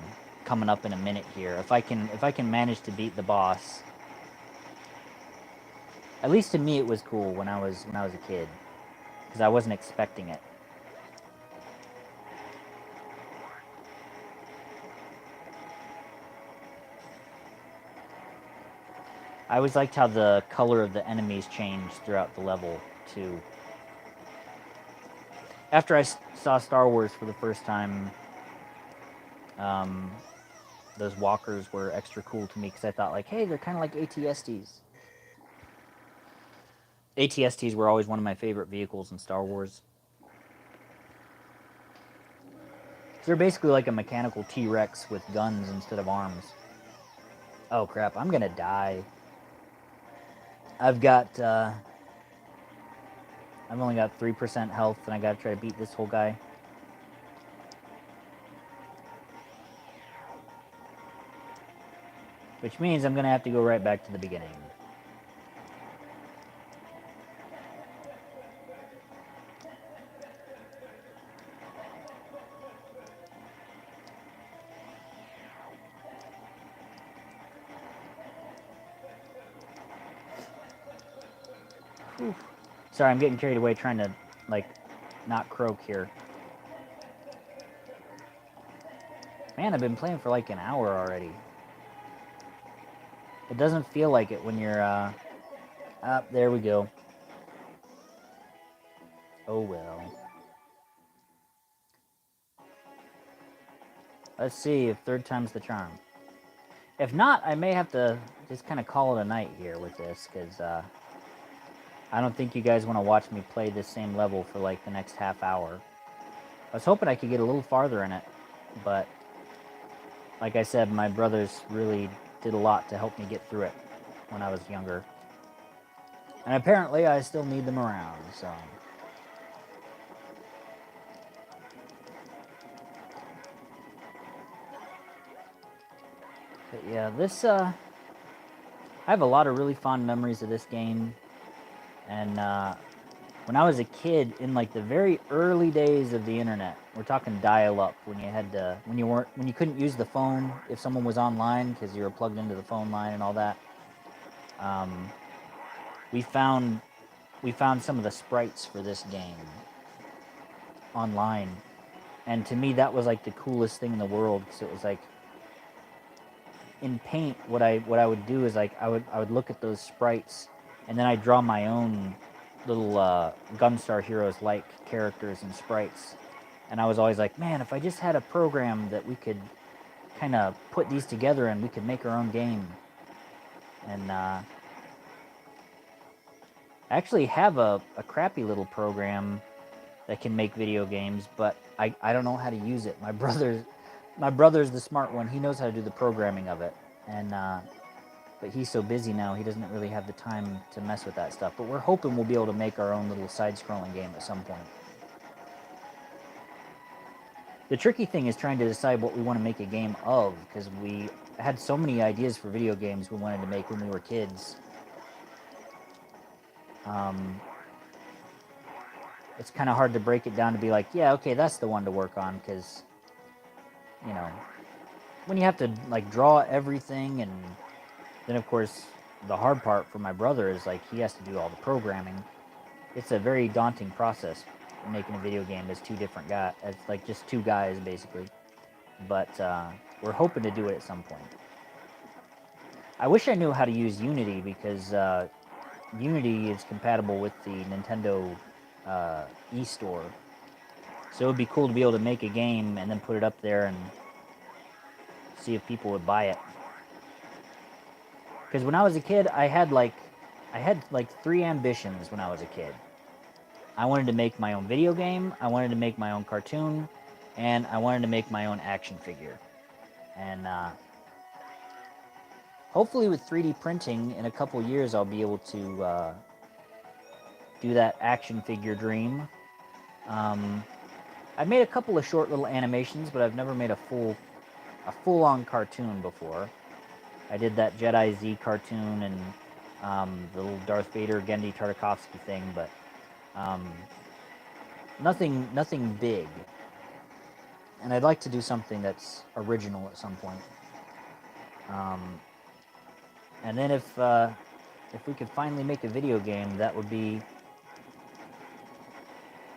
coming up in a minute here. If I can manage to beat the boss. At least to me it was cool when I was a kid, because I wasn't expecting it. I always liked how the color of the enemies changed throughout the level too. After I saw Star Wars for the first time, those walkers were extra cool to me, because I thought like, hey, they're kind of like ATSTs. ATSTs were always one of my favorite vehicles in Star Wars. They're basically like a mechanical T-Rex with guns instead of arms. Oh crap, I'm gonna die. I've only got 3% health, and I gotta try to beat this whole guy. Which means I'm gonna have to go right back to the beginning. Whew. Sorry, I'm getting carried away trying to, like, not croak here. Man, I've been playing for like an hour already. It doesn't feel like it when you're, there we go. Oh well. Let's see if third time's the charm. If not, I may have to just kind of call it a night here with this, because, I don't think you guys want to watch me play this same level for like the next half hour. I was hoping I could get a little farther in it, but like I said, my brothers really did a lot to help me get through it when I was younger. And apparently I still need them around, so. But yeah, this, I have a lot of really fond memories of this game. And when I was a kid, in like the very early days of the internet, we're talking dial-up, when you couldn't use the phone if someone was online because you were plugged into the phone line and all that. We found some of the sprites for this game online, and to me that was like the coolest thing in the world, because it was like, in Paint, what I would do is like I would look at those sprites, and then I'd draw my own little Gunstar heroes like characters and sprites. And I was always like, man, if I just had a program that we could kind of put these together and we could make our own game. And I actually have a crappy little program that can make video games, but I don't know how to use it. My brother's the smart one. He knows how to do the programming of it, and but he's so busy now, he doesn't really have the time to mess with that stuff. But we're hoping we'll be able to make our own little side-scrolling game at some point. The tricky thing is trying to decide what we want to make a game of, because we had so many ideas for video games we wanted to make when we were kids. It's kind of hard to break it down to be like, yeah, okay, that's the one to work on, because, you know, when you have to, like, draw everything, and then, of course, the hard part for my brother is, like, he has to do all the programming. It's a very daunting process, making a video game as two different guys, as, like, just two guys, basically. But, we're hoping to do it at some point. I wish I knew how to use Unity, because, Unity is compatible with the Nintendo eStore. So it would be cool to be able to make a game and then put it up there and see if people would buy it. Because when I was a kid, I had like 3 ambitions when I was a kid. I wanted to make my own video game, I wanted to make my own cartoon, and I wanted to make my own action figure. And hopefully with 3D printing, in a couple years, I'll be able to do that action figure dream. I've made a couple of short little animations, but I've never made a full-on cartoon before. I did that Jedi Z cartoon and the little Darth Vader Gendy Tartakovsky thing, but nothing big. And I'd like to do something that's original at some point. And then if we could finally make a video game, that would be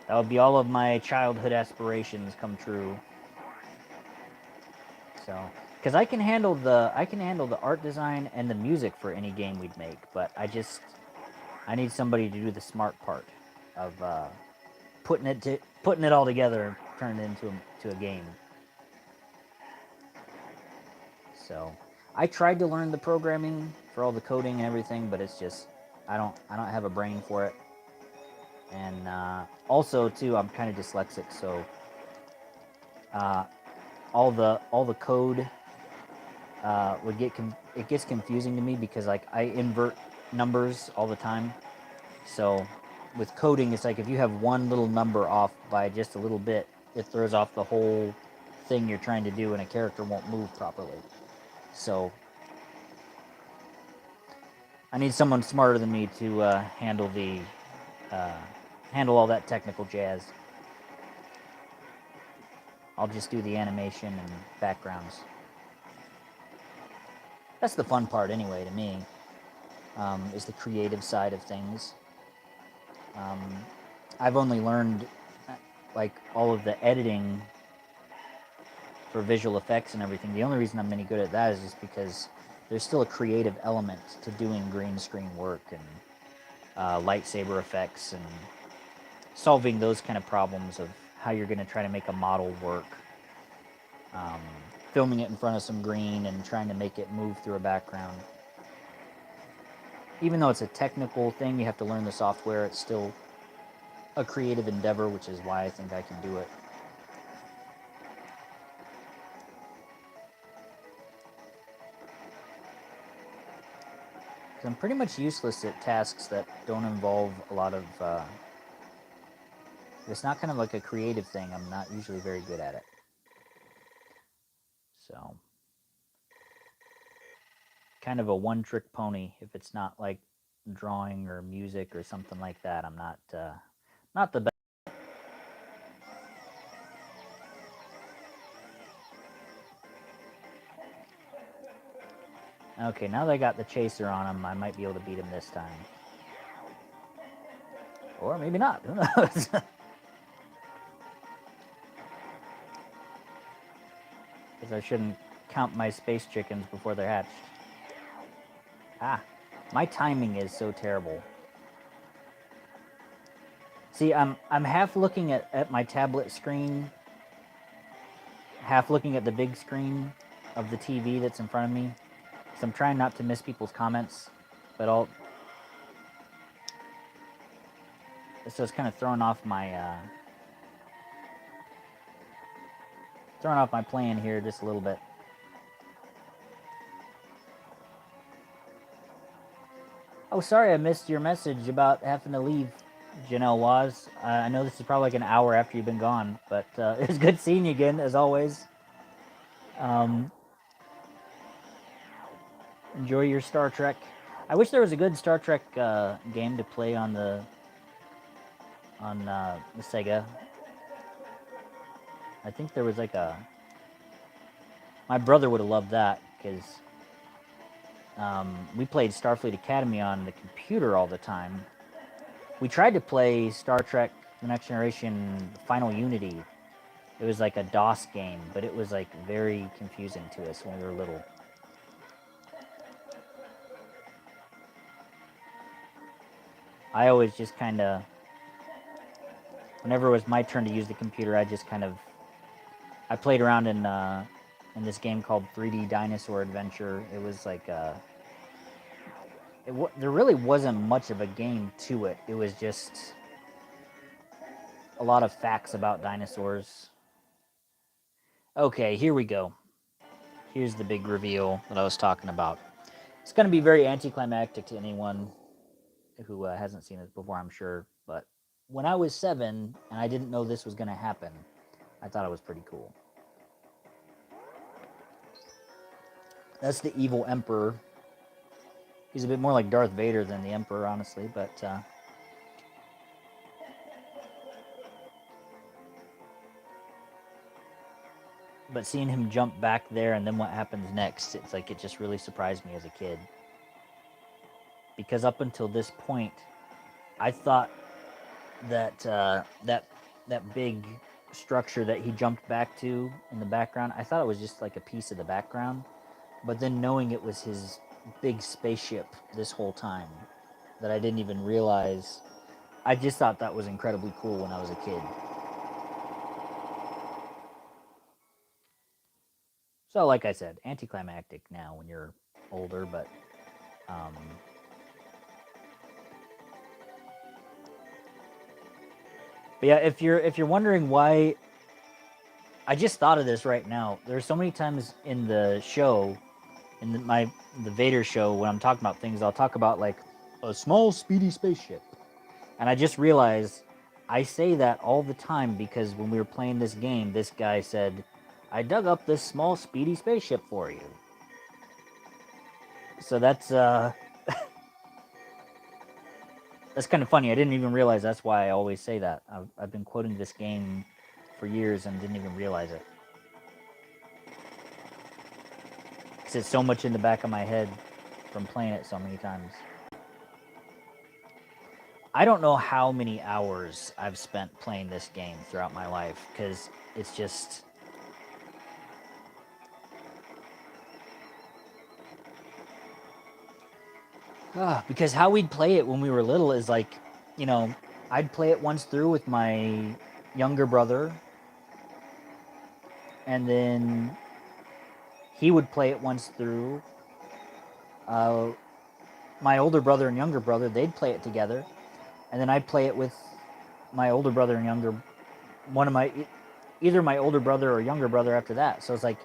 all of my childhood aspirations come true. So, because I can handle the art design and the music for any game we'd make, but I need somebody to do the smart part of putting it all together and turning it into a game. So, I tried to learn the programming for all the coding and everything, but it's just I don't have a brain for it. And also too, I'm kind of dyslexic, so all the code it gets confusing to me, because like I invert numbers all the time. So with coding, it's like if you have one little number off by just a little bit, it throws off the whole thing you're trying to do, and a character won't move properly. So I need someone smarter than me to handle all that technical jazz. I'll just do the animation and backgrounds. That's the fun part, anyway, to me, is the creative side of things. I've only learned, like, all of the editing for visual effects and everything. The only reason I'm any good at that is just because there's still a creative element to doing green screen work and lightsaber effects and solving those kind of problems of how you're going to try to make a model work. Filming it in front of some green and trying to make it move through a background. Even though it's a technical thing, you have to learn the software, it's still a creative endeavor, which is why I think I can do it. I'm pretty much useless at tasks that don't involve a lot of... it's not kind of like a creative thing. I'm not usually very good at it. So, kind of a one-trick pony. If it's not like drawing or music or something like that, I'm not the best. Okay, now that I got the chaser on him, I might be able to beat him this time. Or maybe not, who knows? Because I shouldn't count my space chickens before they're hatched. Ah, my timing is so terrible. See, I'm half looking at my tablet screen, half looking at the big screen of the TV that's in front of me. So I'm trying not to miss people's comments, but so it's kind of throwing off my plan here just a little bit. Oh, sorry, I missed your message about having to leave, Janelle Waz. I know this is probably like an hour after you've been gone, but it was good seeing you again, as always. Enjoy your Star Trek. I wish there was a good Star Trek game to play on the SEGA. I think there was like a... My brother would have loved that, because we played Starfleet Academy on the computer all the time. We tried to play Star Trek The Next Generation Final Unity. It was like a DOS game, but it was like very confusing to us when we were little. I always just kind of... Whenever it was my turn to use the computer, I just kind of... I played around in this game called 3D Dinosaur Adventure. It was like there really wasn't much of a game to it. It was just a lot of facts about dinosaurs. Okay, here we go. Here's the big reveal that I was talking about. It's going to be very anticlimactic to anyone who hasn't seen this before, I'm sure. But when I was 7 and I didn't know this was going to happen, I thought it was pretty cool. That's the evil Emperor. He's a bit more like Darth Vader than the Emperor, honestly, but... But seeing him jump back there and then what happens next, it's like it just really surprised me as a kid. Because up until this point, I thought that that big structure that he jumped back to in the background, I thought it was just like a piece of the background. But then knowing it was his big spaceship this whole time, that I didn't even realize, I just thought that was incredibly cool when I was a kid. So, like I said, anticlimactic now when you're older, but yeah, if you're wondering why, I just thought of this right now. There's so many times in the show, in the Vader show, when I'm talking about things, I'll talk about like a small speedy spaceship, and I just realized I say that all the time because when we were playing this game, this guy said, I dug up this small, speedy spaceship for you. So that's that's kind of funny. I didn't even realize that's why I always say that. I've been quoting this game for years and didn't even realize it. Because it's so much in the back of my head from playing it so many times. I don't know how many hours I've spent playing this game throughout my life, because it's just... because how we'd play it when we were little is like, you know, I'd play it once through with my younger brother, and then he would play it once through. My older brother and younger brother, they'd play it together, and then I'd play it with my older brother and either my older brother or younger brother after that. So it's like,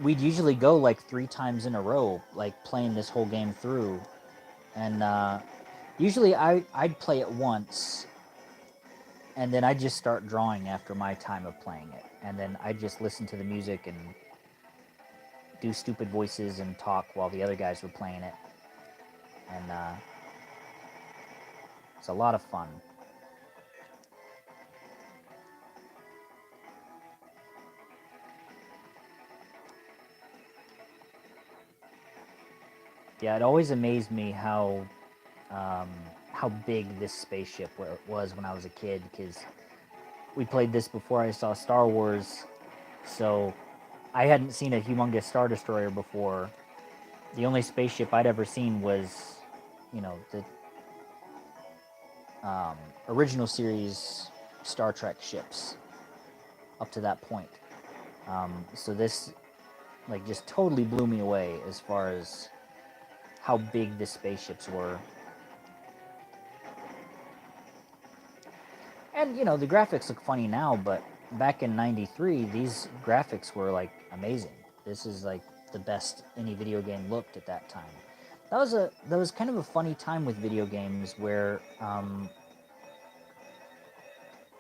we'd usually go like 3 times in a row, like playing this whole game through. And usually I'd play it once, and then I'd just start drawing after my time of playing it. And then I'd just listen to the music and do stupid voices and talk while the other guys were playing it. And it's a lot of fun. Yeah, it always amazed me how big this spaceship was when I was a kid, because we played this before I saw Star Wars, so I hadn't seen a humongous Star Destroyer before. The only spaceship I'd ever seen was, you know, the original series Star Trek ships up to that point. So this, like, just totally blew me away as far as how big the spaceships were. And, you know, the graphics look funny now, but back in 93, these graphics were, like, amazing. This is, like, the best any video game looked at that time. That was kind of a funny time with video games where,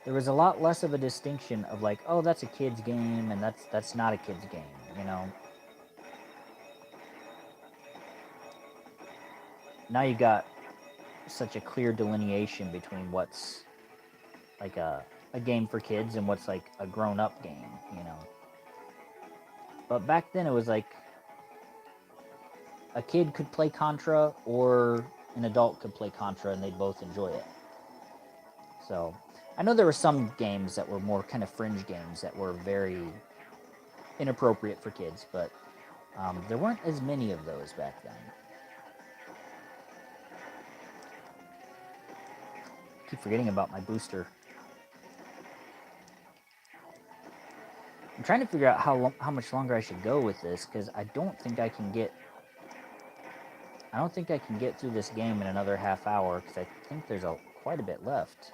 there was a lot less of a distinction of, like, oh, that's a kid's game, and that's not a kid's game, you know? Now you got such a clear delineation between what's like a game for kids and what's like a grown-up game, you know. But back then it was like a kid could play Contra or an adult could play Contra and they'd both enjoy it. So I know there were some games that were more kind of fringe games that were very inappropriate for kids, but there weren't as many of those back then. I keep forgetting about my booster. I'm trying to figure out how much longer I should go with this, because I don't think I can get through this game in another half hour, because I think there's quite a bit left.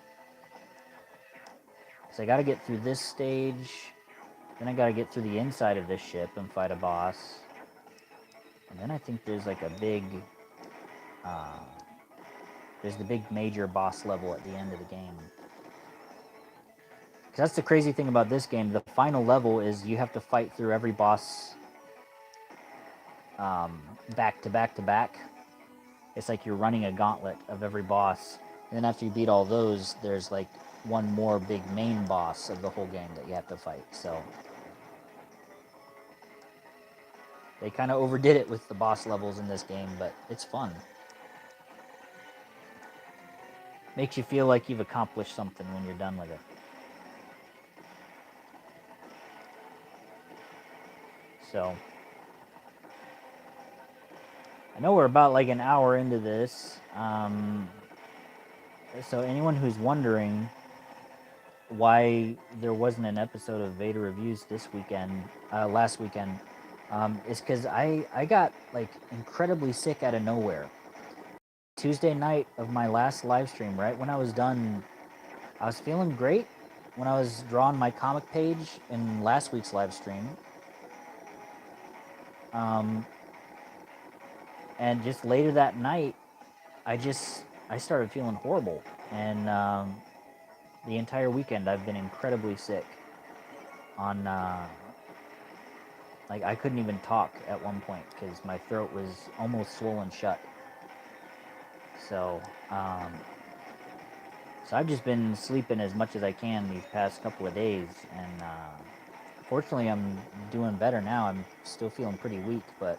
So I got to get through this stage, then I got to get through the inside of this ship and fight a boss, and then I think there's like a big, there's the big major boss level at the end of the game. Because that's the crazy thing about this game. The final level is you have to fight through every boss back to back to back. It's like you're running a gauntlet of every boss. And then after you beat all those, there's like one more big main boss of the whole game that you have to fight. So they kind of overdid it with the boss levels in this game, but it's fun. Makes you feel like you've accomplished something when you're done with it. So I know we're about like an hour into this. So anyone who's wondering why there wasn't an episode of Vader Reviews last weekend, is because I got like incredibly sick out of nowhere. Tuesday night of my last live stream, right when I was done, I was feeling great when I was drawing my comic page in last week's live stream. And just later that night, I started feeling horrible, and the entire weekend I've been incredibly sick. Like I couldn't even talk at one point because my throat was almost swollen shut. So I've just been sleeping as much as I can these past couple of days, and fortunately I'm doing better now. I'm still feeling pretty weak, but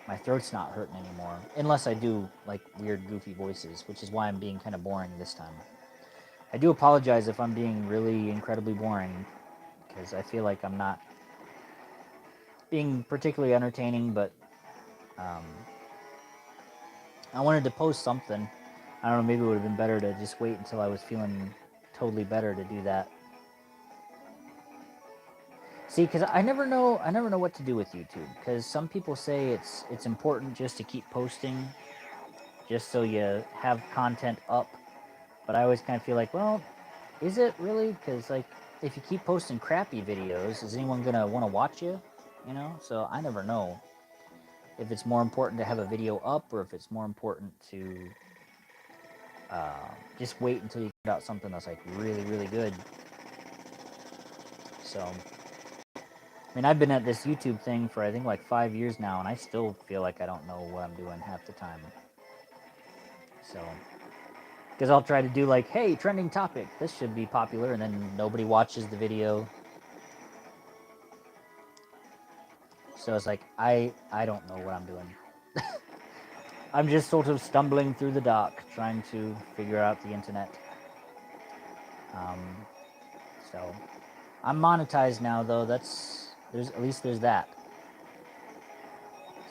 my throat's not hurting anymore, unless I do like weird goofy voices, which is why I'm being kind of boring this time. I do apologize if I'm being really incredibly boring, because I feel like I'm not being particularly entertaining, but I wanted to post something. I don't know, maybe it would have been better to just wait until I was feeling totally better to do that. See, because I never know what to do with YouTube. Because some people say it's important just to keep posting, just so you have content up. But I always kind of feel like, well, is it really? Because like, if you keep posting crappy videos, is anyone gonna want to watch you? You know. So I never know if it's more important to have a video up, or if it's more important to just wait until you put out something that's like really, really good. So. I mean, I've been at this YouTube thing for I think like 5 years now, and I still feel like I don't know what I'm doing half the time. So, because I'll try to do like, hey, trending topic, this should be popular, and then nobody watches the video. So it's like, I don't know what I'm doing. I'm just sort of stumbling through the dark, trying to figure out the internet. So, I'm monetized now, though. At least there's that.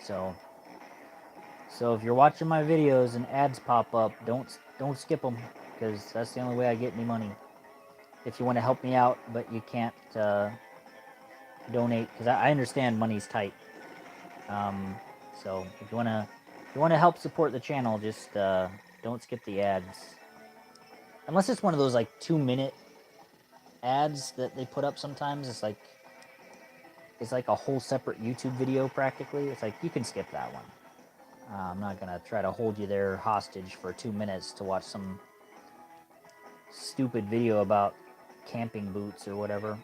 So if you're watching my videos and ads pop up, don't skip them, because that's the only way I get any money. If you want to help me out, but you can't donate, because I understand money's tight. So if you want to help support the channel, just don't skip the ads. unless it's one of those like 2-minute ads that they put up sometimes. It's like a whole separate YouTube video practically. It's like you can skip that one. I'm not gonna try to hold you there hostage for 2 minutes to watch some stupid video about camping boots or whatever.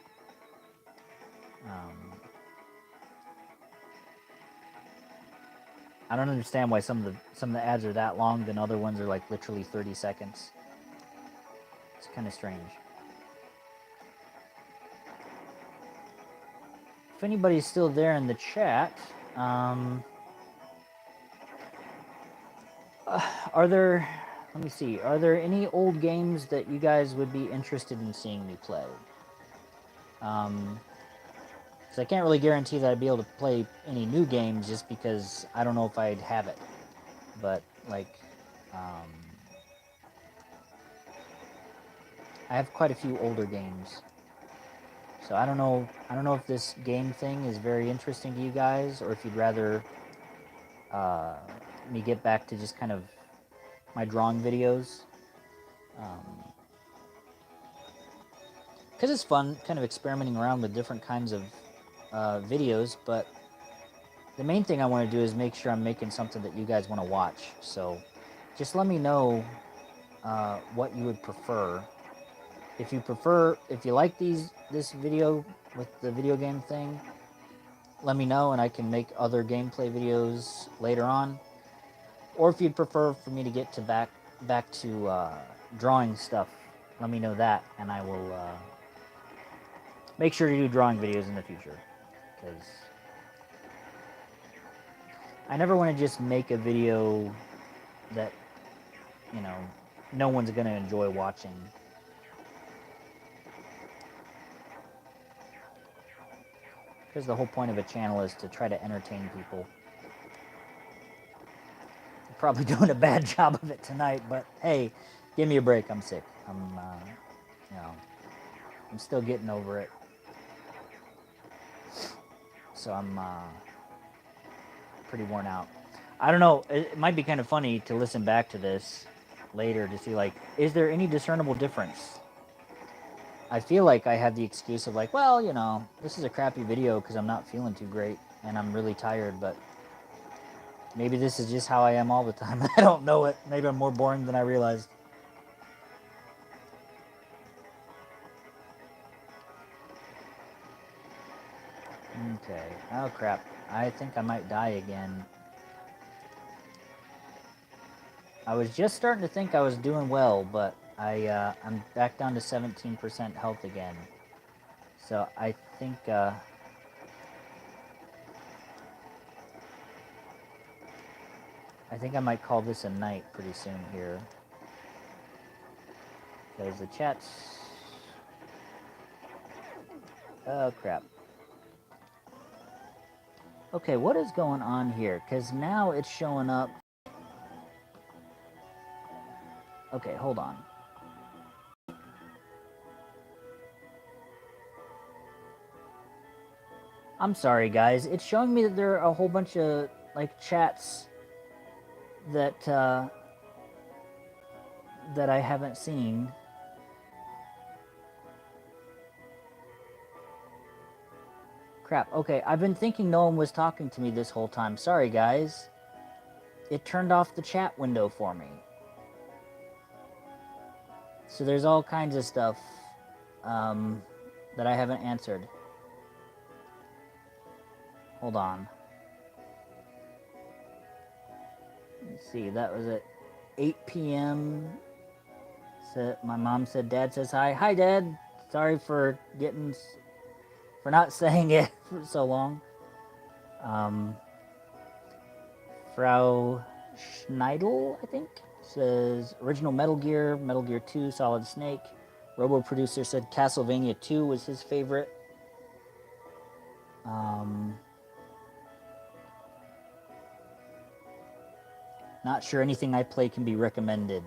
I don't understand why some of the ads are that long, then other ones are like literally 30 seconds. It's kind of strange. If anybody's still there in the chat, are there, let me see, are there any old games that you guys would be interested in seeing me play? Because I can't really guarantee that I'd be able to play any new games just because I don't know if I'd have it. But, like, I have quite a few older games. So I don't know if this game thing is very interesting to you guys, or if you'd rather me get back to just kind of my drawing videos. Because it's fun kind of experimenting around with different kinds of videos, but the main thing I want to do is make sure I'm making something that you guys want to watch. So just let me know what you would prefer. If you like this video with the video game thing, let me know and I can make other gameplay videos later on. Or if you'd prefer for me to get to back to drawing stuff, let me know that, and I will make sure to do drawing videos in the future. Because I never want to just make a video that, you know, no one's going to enjoy watching. Because the whole point of a channel is to try to entertain people. I'm probably doing a bad job of it tonight, but hey, give me a break. I'm sick. I'm still getting over it. So I'm pretty worn out. I don't know. It might be kind of funny to listen back to this later to see, like, is there any discernible difference? I feel like I have the excuse of like, well, you know, this is a crappy video because I'm not feeling too great and I'm really tired, but maybe this is just how I am all the time. I don't know it. Maybe I'm more boring than I realized. Okay. Oh, crap. I think I might die again. I was just starting to think I was doing well, but I'm back down to 17% health again. So I think I might call this a night pretty soon here. Because the chat's... Oh, crap. Okay, what is going on here? Because now it's showing up... Okay, hold on. I'm sorry, guys. It's showing me that there are a whole bunch of, like, chats that that I haven't seen. Crap. Okay, I've been thinking no one was talking to me this whole time. Sorry, guys. It turned off the chat window for me. So there's all kinds of stuff that I haven't answered. Hold on. Let's see, that was at 8 p.m. So my mom said, Dad says hi. Hi, Dad. Sorry for not saying it for so long. Frau Schneidel, I think, says original Metal Gear 2, Solid Snake. Robo Producer said Castlevania 2 was his favorite. Not sure anything I play can be recommended.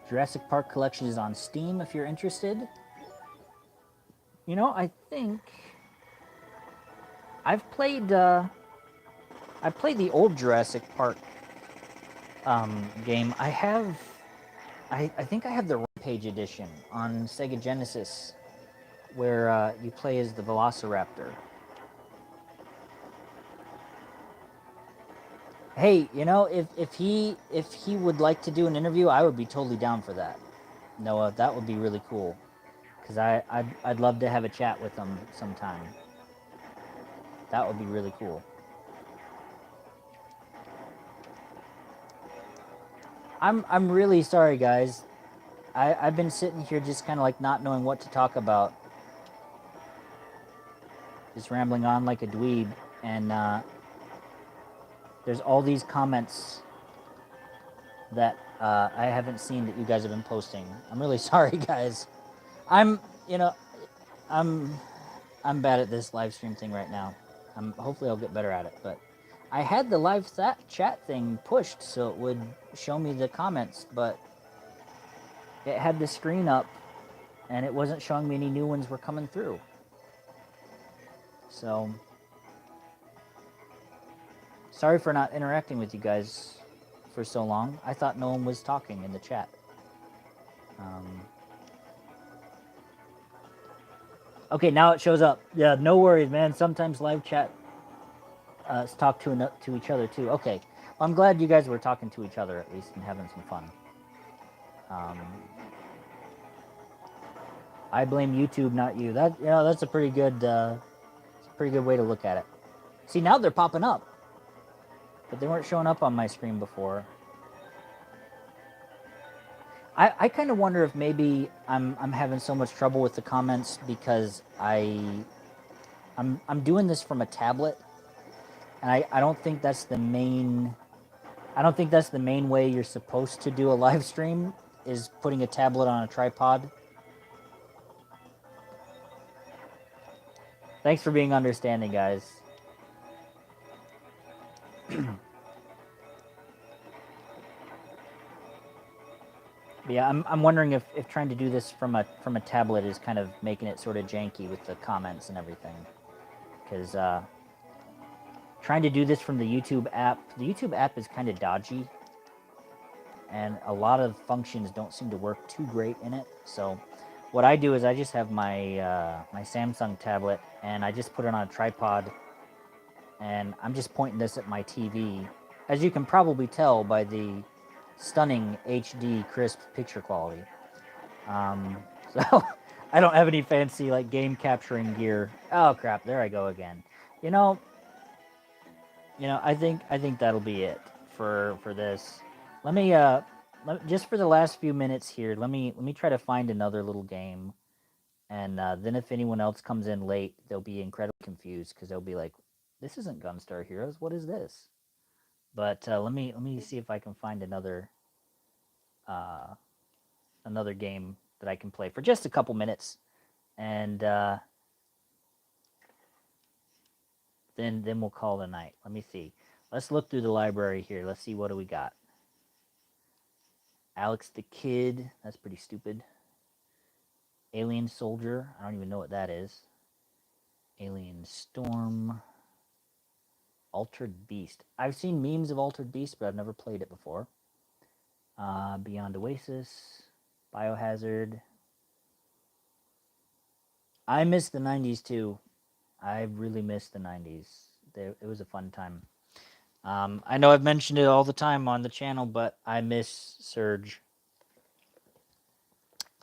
Jurassic Park Collection is on Steam if you're interested. You know, I think I played the old Jurassic Park game. I have I think I have the Rampage edition on Sega Genesis, where you play as the Velociraptor. Hey, you know, if he would like to do an interview, I would be totally down for that. Noah, that would be really cool. Because I'd love to have a chat with him sometime. That would be really cool. I'm really sorry, guys. I've been sitting here just kind of like not knowing what to talk about. Just rambling on like a dweeb. And there's all these comments that I haven't seen that you guys have been posting. I'm really sorry, guys. I'm, you know, I'm bad at this live stream thing right now. Hopefully I'll get better at it, but I had the live chat thing pushed so it would show me the comments, but it had the screen up and it wasn't showing me any new ones were coming through. So sorry for not interacting with you guys for so long. I thought no one was talking in the chat. Okay, now it shows up. Yeah, no worries, man. Sometimes live chat talk to each other too. Okay, well, I'm glad you guys were talking to each other at least and having some fun. I blame YouTube, not you. That that's a pretty good way to look at it. See, now they're popping up, but they weren't showing up on my screen before. I kind of wonder if maybe I'm having so much trouble with the comments because I'm doing this from a tablet, and I don't think that's the main. I don't think that's the main way you're supposed to do a live stream, is putting a tablet on a tripod. Thanks for being understanding, guys. But yeah, I'm wondering if trying to do this from a tablet is kind of making it sort of janky with the comments and everything. Because trying to do this from the YouTube app is kind of dodgy, and a lot of functions don't seem to work too great in it. So what I do is I just have my my Samsung tablet and I just put it on a tripod, and I'm just pointing this at my TV. As you can probably tell by the stunning HD crisp picture quality. So I don't have any fancy like game capturing gear. Oh crap! There I go again. You know, I think that'll be it for this. Let me just for the last few minutes here. Let me try to find another little game, and then if anyone else comes in late, they'll be incredibly confused because they'll be like, "This isn't Gunstar Heroes. What is this?" But let me see if I can find uh, another game that I can play for just a couple minutes, and then we'll call it a night. Let me see. Let's look through the library here. Let's see what do we got. Alex the Kid. That's pretty stupid. Alien Soldier. I don't even know what that is. Alien Storm. Altered Beast. I've seen memes of Altered Beast, but I've never played it before. Beyond Oasis. Biohazard. I miss the 90s too. I really miss the 90s. It was a fun time. I know I've mentioned it all the time on the channel, but I miss Surge.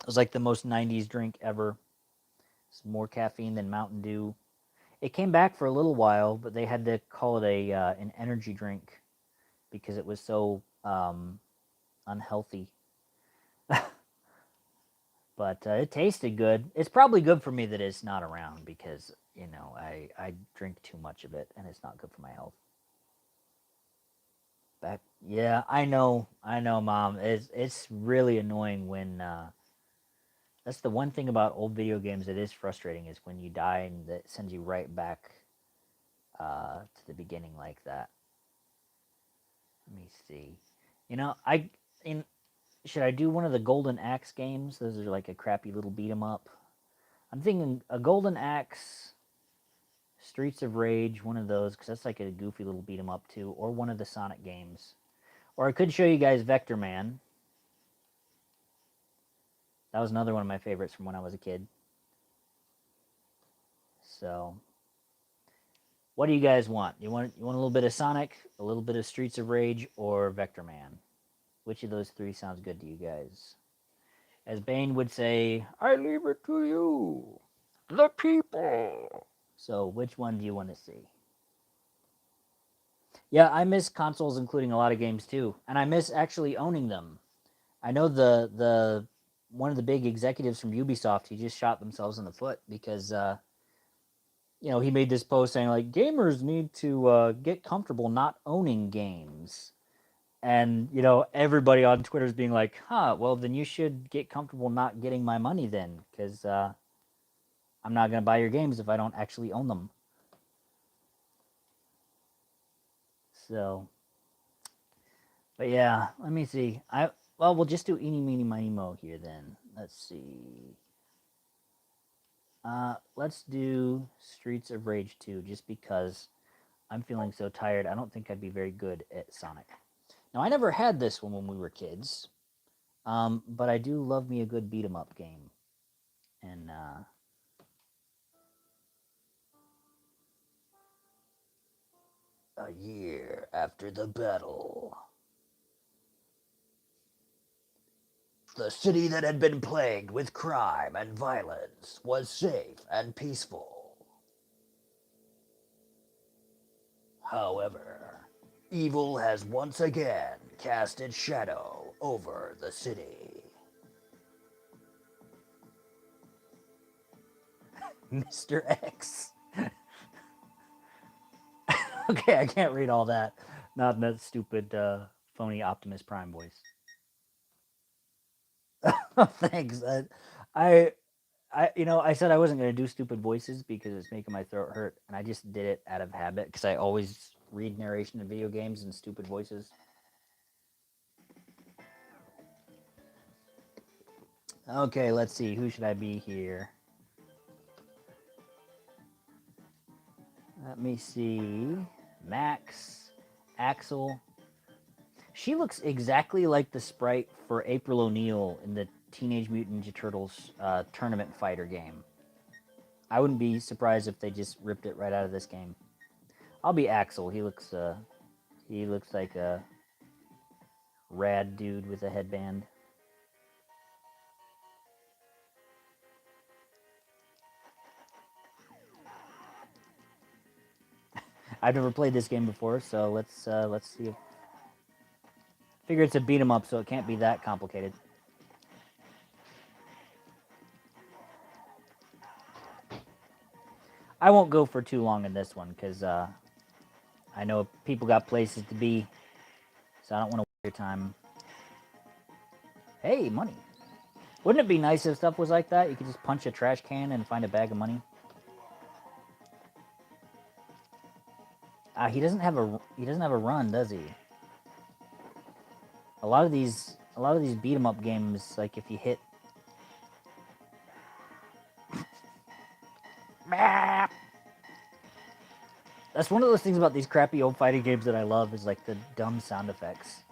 It was like the most 90s drink ever. It's more caffeine than Mountain Dew. It came back for a little while, but they had to call it an energy drink because it was so unhealthy. But it tasted good. It's probably good for me that it's not around because, I drink too much of it and it's not good for my health. Yeah, I know, Mom. It's really annoying when that's the one thing about old video games that is frustrating is when you die and that sends you right back to the beginning like that. Let me see. Should I do one of the Golden Axe games? Those are like a crappy little beat 'em up. I'm thinking a Golden Axe, Streets of Rage, one of those, because that's like a goofy little beat 'em up too, or one of the Sonic games. Or I could show you guys Vector Man. That was another one of my favorites from when I was a kid. So, what do you guys want? You want a little bit of Sonic, a little bit of Streets of Rage, or Vector Man? Which of those three sounds good to you guys? As Bane would say, I leave it to you, the people. So, which one do you want to see? Yeah, I miss consoles including a lot of games too, and I miss actually owning them. I know the one of the big executives from Ubisoft, he just shot themselves in the foot because he made this post saying like gamers need to get comfortable not owning games. And everybody on Twitter is being like, "Huh, well then you should get comfortable not getting my money then, because I'm not gonna buy your games if I don't actually own them." So, but yeah, let me see. We'll just do eeny meeny miny mo here then. Let's see. Let's do Streets of Rage 2 just because I'm feeling so tired. I don't think I'd be very good at Sonic. Now I never had this one when we were kids, but I do love me a good beat 'em up game, and a year after the battle, the city that had been plagued with crime and violence was safe and peaceful. However, evil has once again cast its shadow over the city. Mr. X. Okay, I can't read all that. Not in that stupid, phony Optimus Prime voice. Thanks. I said I wasn't gonna do stupid voices because it's making my throat hurt, and I just did it out of habit because I always read narration in video games in stupid voices. Okay, let's see. Who should I be here? Let me see. Max, Axel. She looks exactly like the sprite for April O'Neil in the Teenage Mutant Ninja Turtles tournament fighter game. I wouldn't be surprised if they just ripped it right out of this game. I'll be Axel. He looks like a rad dude with a headband. I've never played this game before, so let's see. Figure it's a beat 'em up, so it can't be that complicated. I won't go for too long in this one because I know people got places to be, so I don't want to waste your time. Hey, money. Wouldn't it be nice if stuff was like that? You could just punch a trash can and find a bag of money. He doesn't have a run, does he? A lot of these beat 'em up games, like if you hit. That's one of those things about these crappy old fighting games that I love is like the dumb sound effects.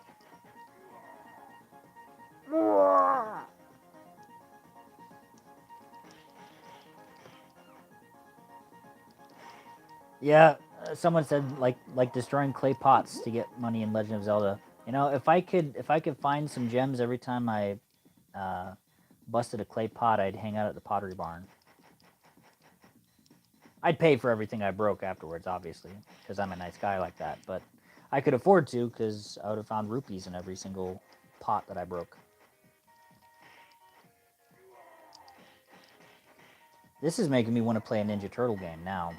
Yeah, someone said like destroying clay pots to get money in Legend of Zelda. If I could find some gems every time I busted a clay pot, I'd hang out at the Pottery Barn. I'd pay for everything I broke afterwards, obviously, because I'm a nice guy like that. But I could afford to, because I would have found rupees in every single pot that I broke. This is making me want to play a Ninja Turtle game now.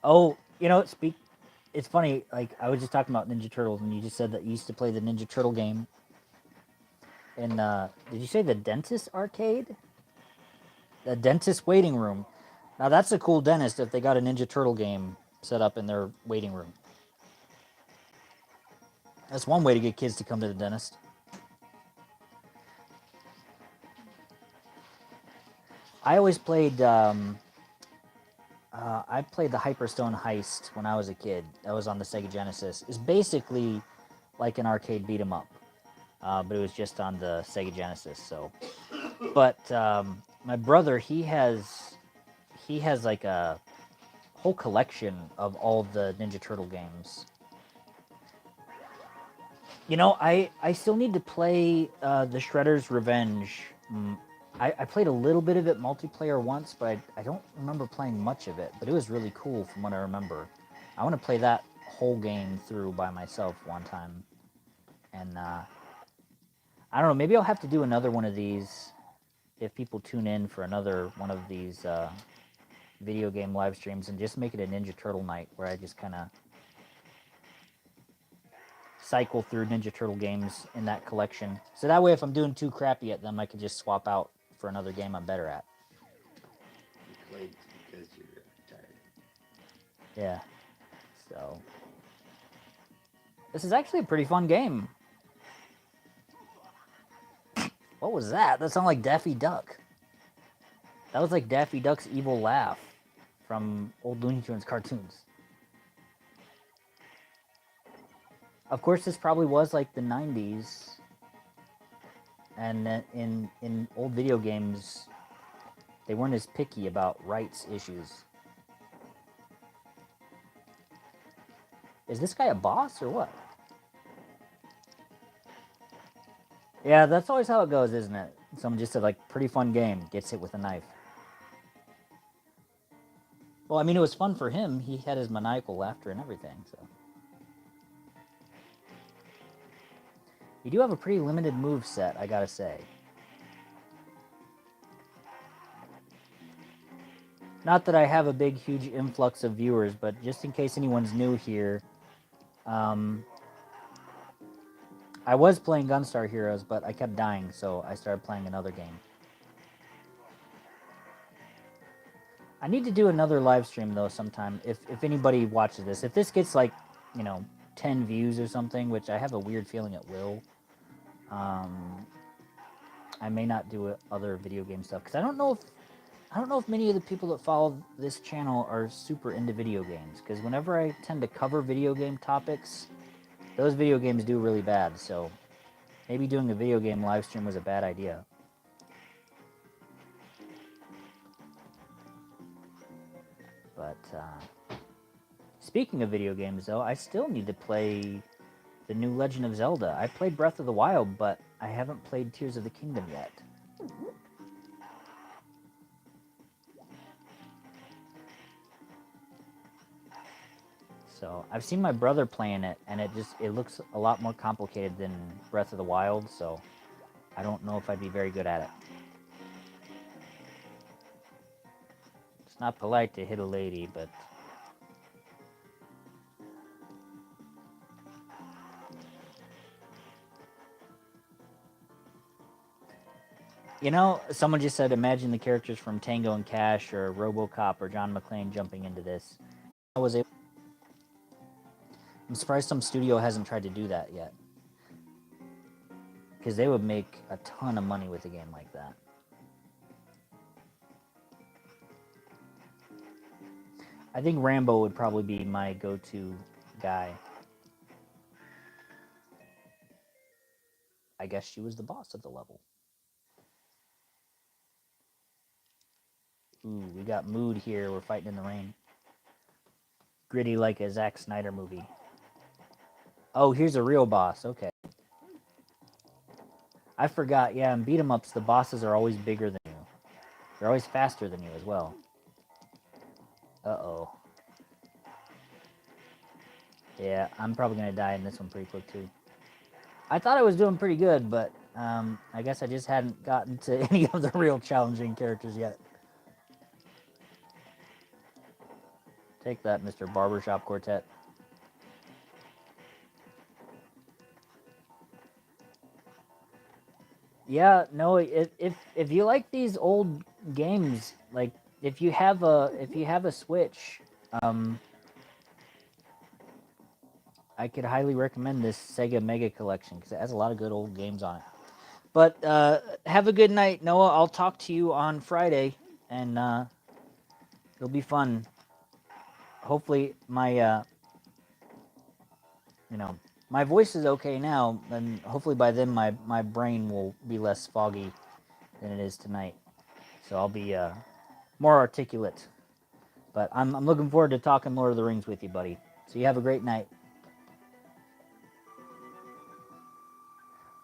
Oh, it's funny. Like I was just talking about Ninja Turtles, and you just said that you used to play the Ninja Turtle game. In did you say the dentist arcade? The dentist waiting room. Now that's a cool dentist if they got a Ninja Turtle game set up in their waiting room. That's one way to get kids to come to the dentist. I always played. I played the Hyperstone Heist when I was a kid. That was on the Sega Genesis. It's basically like an arcade beat 'em up. but it was just on the Sega Genesis. So, but my brother, he has like a whole collection of all the Ninja Turtle games. You know, I still need to play the Shredder's Revenge. I played a little bit of it multiplayer once, but I don't remember playing much of it. But it was really cool from what I remember. I want to play that whole game through by myself one time. And I don't know, maybe I'll have to do another one of these if people tune in for another one of these video game live streams and just make it a Ninja Turtle night where I just kind of cycle through Ninja Turtle games in that collection. So that way, if I'm doing too crappy at them, I can just swap out for another game I'm better at. You played because you're tired. Yeah. So this is actually a pretty fun game. What was that? That sounded like Daffy Duck. That was like Daffy Duck's evil laugh from old Looney Tunes cartoons. Of course, this probably was like the 90s. And in old video games, they weren't as picky about rights issues. Is this guy a boss or what? Yeah, that's always how it goes, isn't it? Someone just said, like, pretty fun game, gets hit with a knife. Well, I mean, it was fun for him. He had his maniacal laughter and everything, so. You do have a pretty limited move set, I gotta say. Not that I have a big, huge influx of viewers, but just in case anyone's new here, I was playing Gunstar Heroes, but I kept dying, so I started playing another game. I need to do another live stream, though, sometime, if anybody watches this. If this gets, like, 10 views or something, which I have a weird feeling it will, I may not do other video game stuff, because I don't know if many of the people that follow this channel are super into video games, because whenever I tend to cover video game topics, those video games do really bad, so maybe doing a video game live stream was a bad idea. But, speaking of video games, though, I still need to play the new Legend of Zelda. I played Breath of the Wild, but I haven't played Tears of the Kingdom yet. So I've seen my brother playing it, and it looks a lot more complicated than Breath of the Wild, so I don't know if I'd be very good at it. It's not polite to hit a lady, but... You know, someone just said, imagine the characters from Tango and Cash or RoboCop or John McClane jumping into this. I'm surprised some studio hasn't tried to do that yet. Because they would make a ton of money with a game like that. I think Rambo would probably be my go-to guy. I guess she was the boss of the level. Ooh, we got mood here. We're fighting in the rain. Gritty like a Zack Snyder movie. Oh, here's a real boss. Okay. I forgot. Yeah, in beat-em-ups, the bosses are always bigger than you. They're always faster than you as well. Uh-oh. Yeah, I'm probably going to die in this one pretty quick, too. I thought I was doing pretty good, but I guess I just hadn't gotten to any of the real challenging characters yet. Take that, Mr. Barbershop Quartet. Yeah, no, if you like these old games, like if you have a Switch, I could highly recommend this Sega Mega Collection because it has a lot of good old games on it. But have a good night, Noah. I'll talk to you on Friday, and it'll be fun. Hopefully, my My voice is okay now, and hopefully by then my brain will be less foggy than it is tonight. So I'll be more articulate. But I'm looking forward to talking Lord of the Rings with you, buddy. So you have a great night.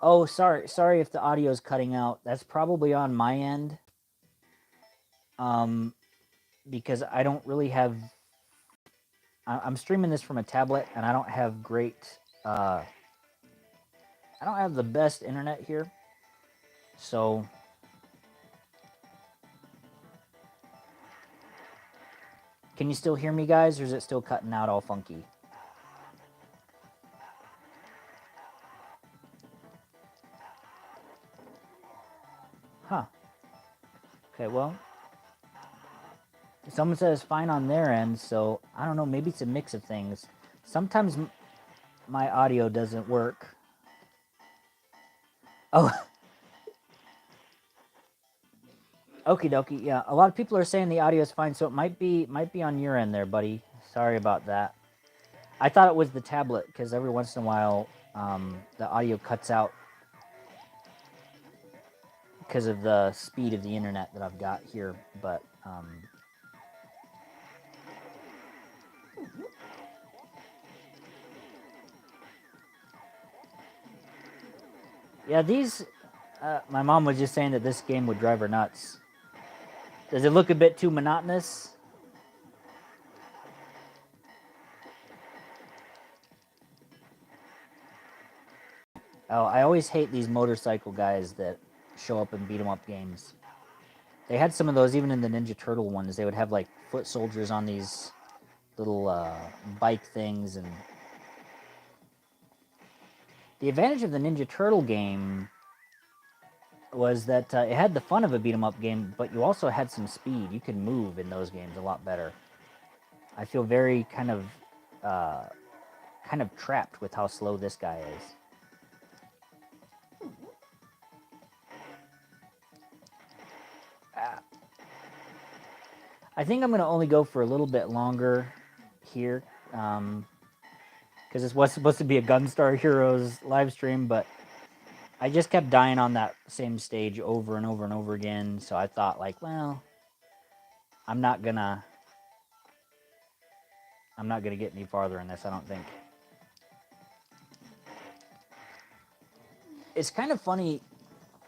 Oh, sorry if the audio is cutting out. That's probably on my end. Because I don't really have. I'm streaming this from a tablet, and I don't have great. I don't have the best internet here, so. Can you still hear me, guys, or is it still cutting out all funky? Huh. Okay, well. Someone says fine on their end, so I don't know. Maybe it's a mix of things. Sometimes my audio doesn't work. Oh. Okie dokie. Yeah, a lot of people are saying the audio is fine, so it might be on your end there, buddy. Sorry about that. I thought it was the tablet because every once in a while the audio cuts out because of the speed of the internet that I've got here. But yeah, these. My mom was just saying that this game would drive her nuts. Does it look a bit too monotonous? Oh, I always hate these motorcycle guys that show up in beat 'em up games. They had some of those even in the Ninja Turtle ones. They would have like foot soldiers on these little bike things, and the advantage of the Ninja Turtle game was that it had the fun of a beat 'em up game, but you also had some speed. You could move in those games a lot better. I feel very kind of trapped with how slow this guy is. I think I'm going to only go for a little bit longer here because this was supposed to be a Gunstar Heroes live stream, but I just kept dying on that same stage over and over and over again. So I thought, like, well, I'm not gonna get any farther in this. I don't think. It's kind of funny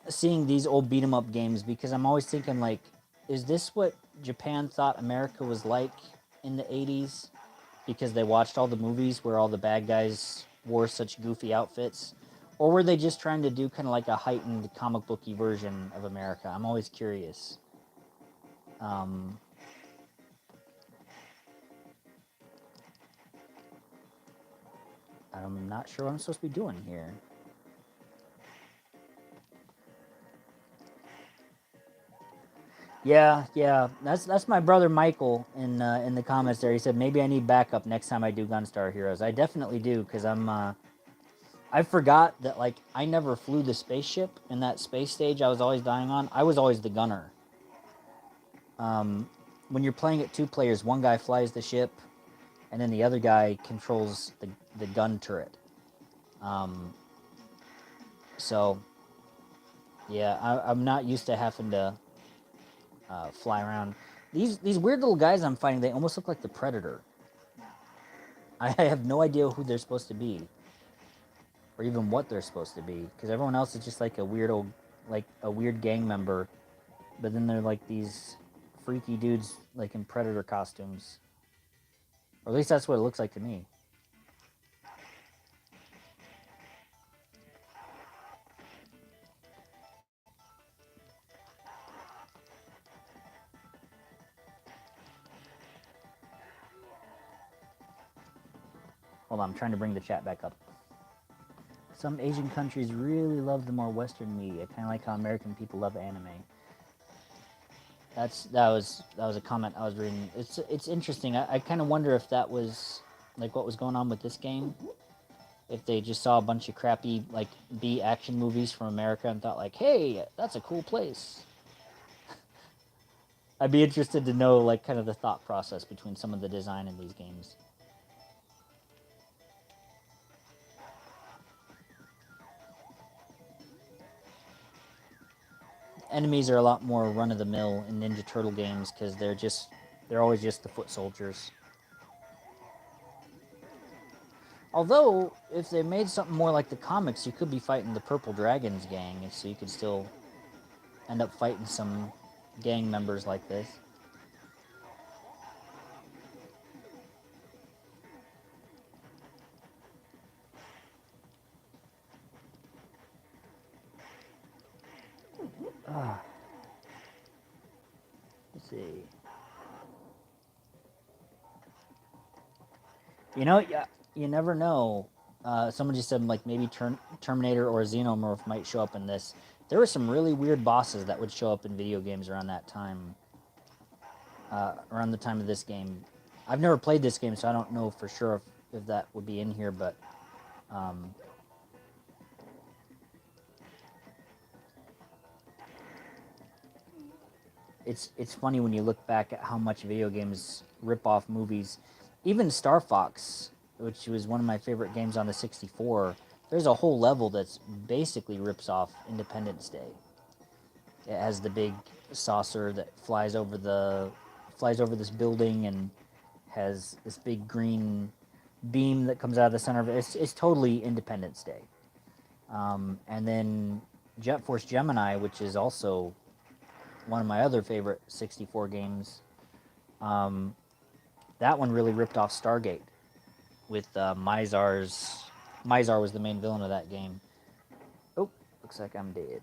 seeing these old beat 'em up games because I'm always thinking, like, is this what Japan thought America was like in the 80s? Because they watched all the movies where all the bad guys wore such goofy outfits? Or were they just trying to do kind of like a heightened comic booky version of America? I'm always curious. I'm not sure what I'm supposed to be doing here. Yeah. That's my brother Michael in the comments there. He said maybe I need backup next time I do Gunstar Heroes. I definitely do because I forgot that like I never flew the spaceship in that space stage I was always dying on. I was always the gunner. When you're playing it 2 players, one guy flies the ship, and then the other guy controls the gun turret. So yeah, I'm not used to having to fly around. These weird little guys I'm fighting, they almost look like the Predator. I have no idea who they're supposed to be, or even what they're supposed to be, because everyone else is just like a weird gang member, but then they're like these freaky dudes like in Predator costumes, or at least that's what it looks like to me. Hold on, I'm trying to bring the chat back up. Some Asian countries really love the more Western media, kind of like how American people love anime. That was a comment I was reading. It's interesting. I kind of wonder if that was like what was going on with this game. If they just saw a bunch of crappy like B action movies from America and thought like, hey, that's a cool place. I'd be interested to know like kind of the thought process between some of the design in these games. enemies are a lot more run-of-the-mill in Ninja Turtle games because they're always just the foot soldiers. Although, if they made something more like the comics, you could be fighting the Purple Dragons gang, and so you could still end up fighting some gang members like this. Let's see. You know, yeah, you never know. Someone just said like maybe Terminator or Xenomorph might show up in this. There were some really weird bosses that would show up in video games around that time. Around the time of this game. I've never played this game, so I don't know for sure if that would be in here, but it's funny when you look back at how much video games rip off movies. Even Star Fox, which was one of my favorite games on the 64, there's a whole level that's basically rips off Independence Day. It has the big saucer that flies over this building and has this big green beam that comes out of the center of it. It's totally Independence Day. And then Jet Force Gemini, which is also one of my other favorite 64 games. That one really ripped off Stargate with Mizar's... Mizar was the main villain of that game. Oh, looks like I'm dead.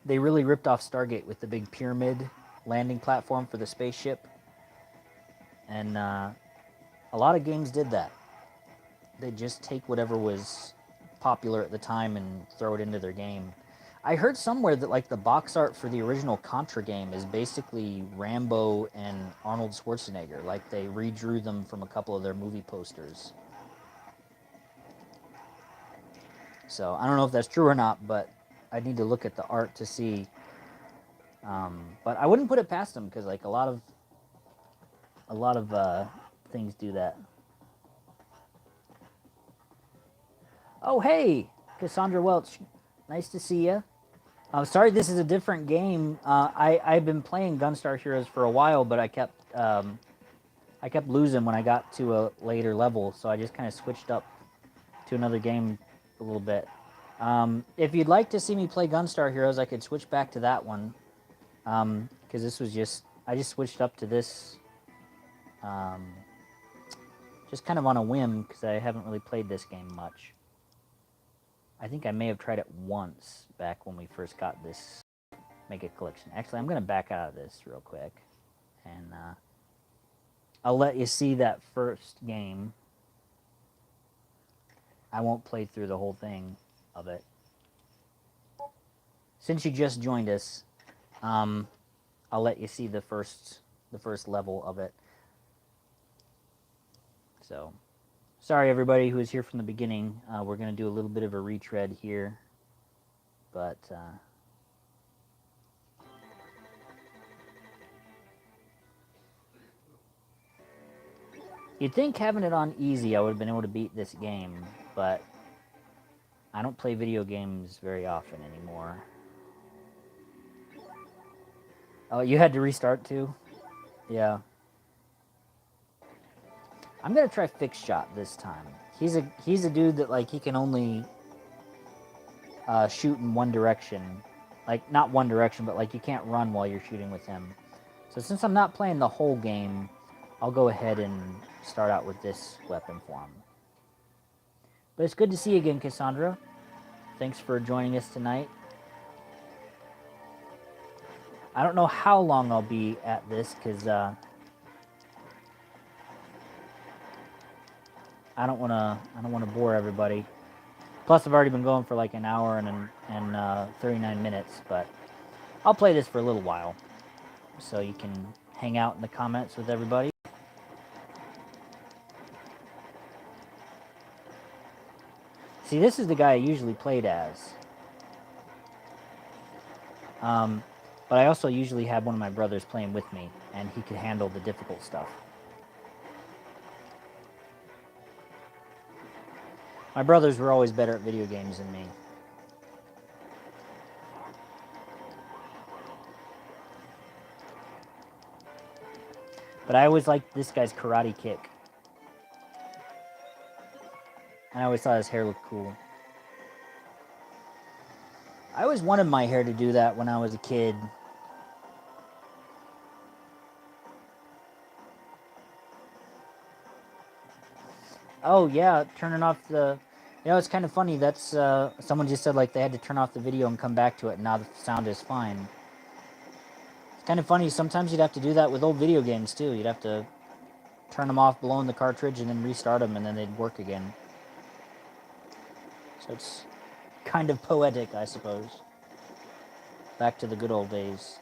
They really ripped off Stargate with the big pyramid landing platform for the spaceship. And a lot of games did that. They just take whatever was popular at the time and throw it into their game. I heard somewhere that like the box art for the original Contra game is basically Rambo and Arnold Schwarzenegger. Like they redrew them from a couple of their movie posters. So I don't know if that's true or not, but I need to look at the art to see. But I wouldn't put it past them because like a lot of things do that. Oh hey, Cassandra Welch, nice to see you. Sorry, this is a different game. I've been playing Gunstar Heroes for a while, but I kept losing when I got to a later level, so I just kind of switched up to another game a little bit. If you'd like to see me play Gunstar Heroes, I could switch back to that one, because this was I just switched up to this, just kind of on a whim, because I haven't really played this game much. I think I may have tried it once back when we first got this Mega Collection. Actually, I'm going to back out of this real quick. And I'll let you see that first game. I won't play through the whole thing of it. Since you just joined us, I'll let you see the first level of it. So... sorry, everybody who was here from the beginning. We're going to do a little bit of a retread here. But, you'd think having it on easy I would have been able to beat this game, but I don't play video games very often anymore. Oh, you had to restart too? Yeah. I'm gonna try Fixed Shot this time. He's a dude that like he can only shoot in one direction, like not one direction, but like you can't run while you're shooting with him. So since I'm not playing the whole game, I'll go ahead and start out with this weapon for him. But it's good to see you again, Cassandra. Thanks for joining us tonight. I don't know how long I'll be at this because I don't want to bore everybody. Plus, I've already been going for like an hour and 39 minutes, but I'll play this for a little while, so you can hang out in the comments with everybody. See, this is the guy I usually played as. But I also usually had one of my brothers playing with me, and he could handle the difficult stuff. My brothers were always better at video games than me. But I always liked this guy's karate kick. And I always thought his hair looked cool. I always wanted my hair to do that when I was a kid. Oh yeah, turning off the... You know, it's kind of funny. That's someone just said like they had to turn off the video and come back to it, and now the sound is fine. It's kind of funny. Sometimes you'd have to do that with old video games too. You'd have to turn them off, blow in the cartridge, and then restart them, and then they'd work again. So it's kind of poetic, I suppose. Back to the good old days.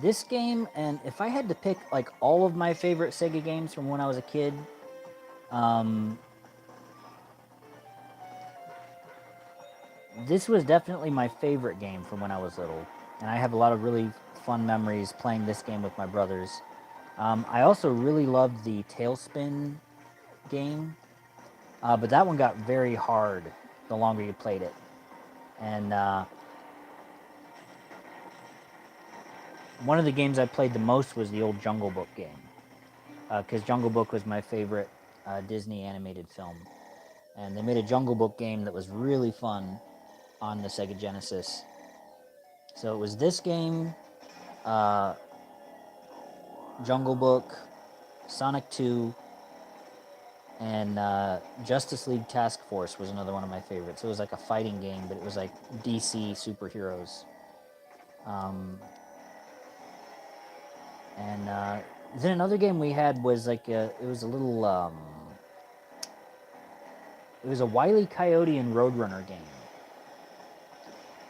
This game, and if I had to pick like all of my favorite Sega games from when I was a kid, this was definitely my favorite game from when I was little, and I have a lot of really fun memories playing this game with my brothers. I also really loved the Tailspin game, but that one got very hard the longer you played it. And one of the games I played the most was the old Jungle Book game, because Jungle Book was my favorite Disney animated film. And they made a Jungle Book game that was really fun on the Sega Genesis. So it was this game, Jungle Book, Sonic 2, and Justice League Task Force was another one of my favorites. It was like a fighting game, but it was like DC superheroes. And then another game we had was like it was a little it was a Wile E. Coyote and Roadrunner game.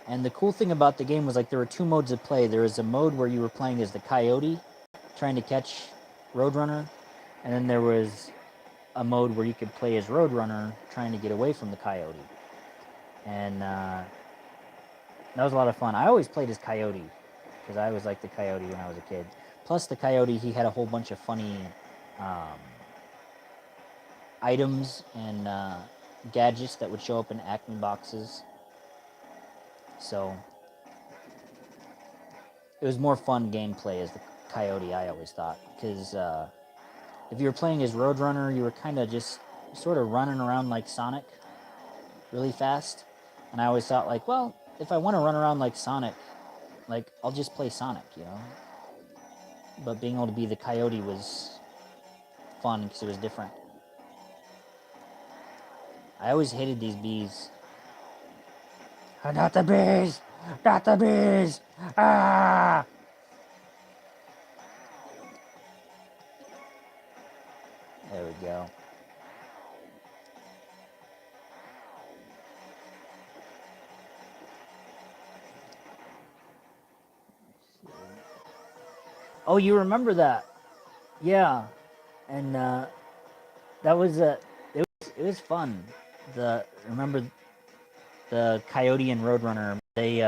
And the cool thing about the game was like there were two modes of play. There was a mode where you were playing as the coyote, trying to catch Roadrunner, and then there was a mode where you could play as Roadrunner, trying to get away from the coyote. And that was a lot of fun. I always played as Coyote, because I always liked the coyote when I was a kid. Plus the coyote, he had a whole bunch of funny items and gadgets that would show up in Acme boxes. So it was more fun gameplay as the coyote, I always thought, because if you were playing as Roadrunner, you were kind of just sort of running around like Sonic really fast. And I always thought, like, well, if I want to run around like Sonic, like, I'll just play Sonic, you know? But being able to be the coyote was fun because it was different. I always hated these bees. Not the bees! Not the bees! Ah! There we go. Oh, you remember that? Yeah, and that was it was fun. Remember the Coyote and Roadrunner? They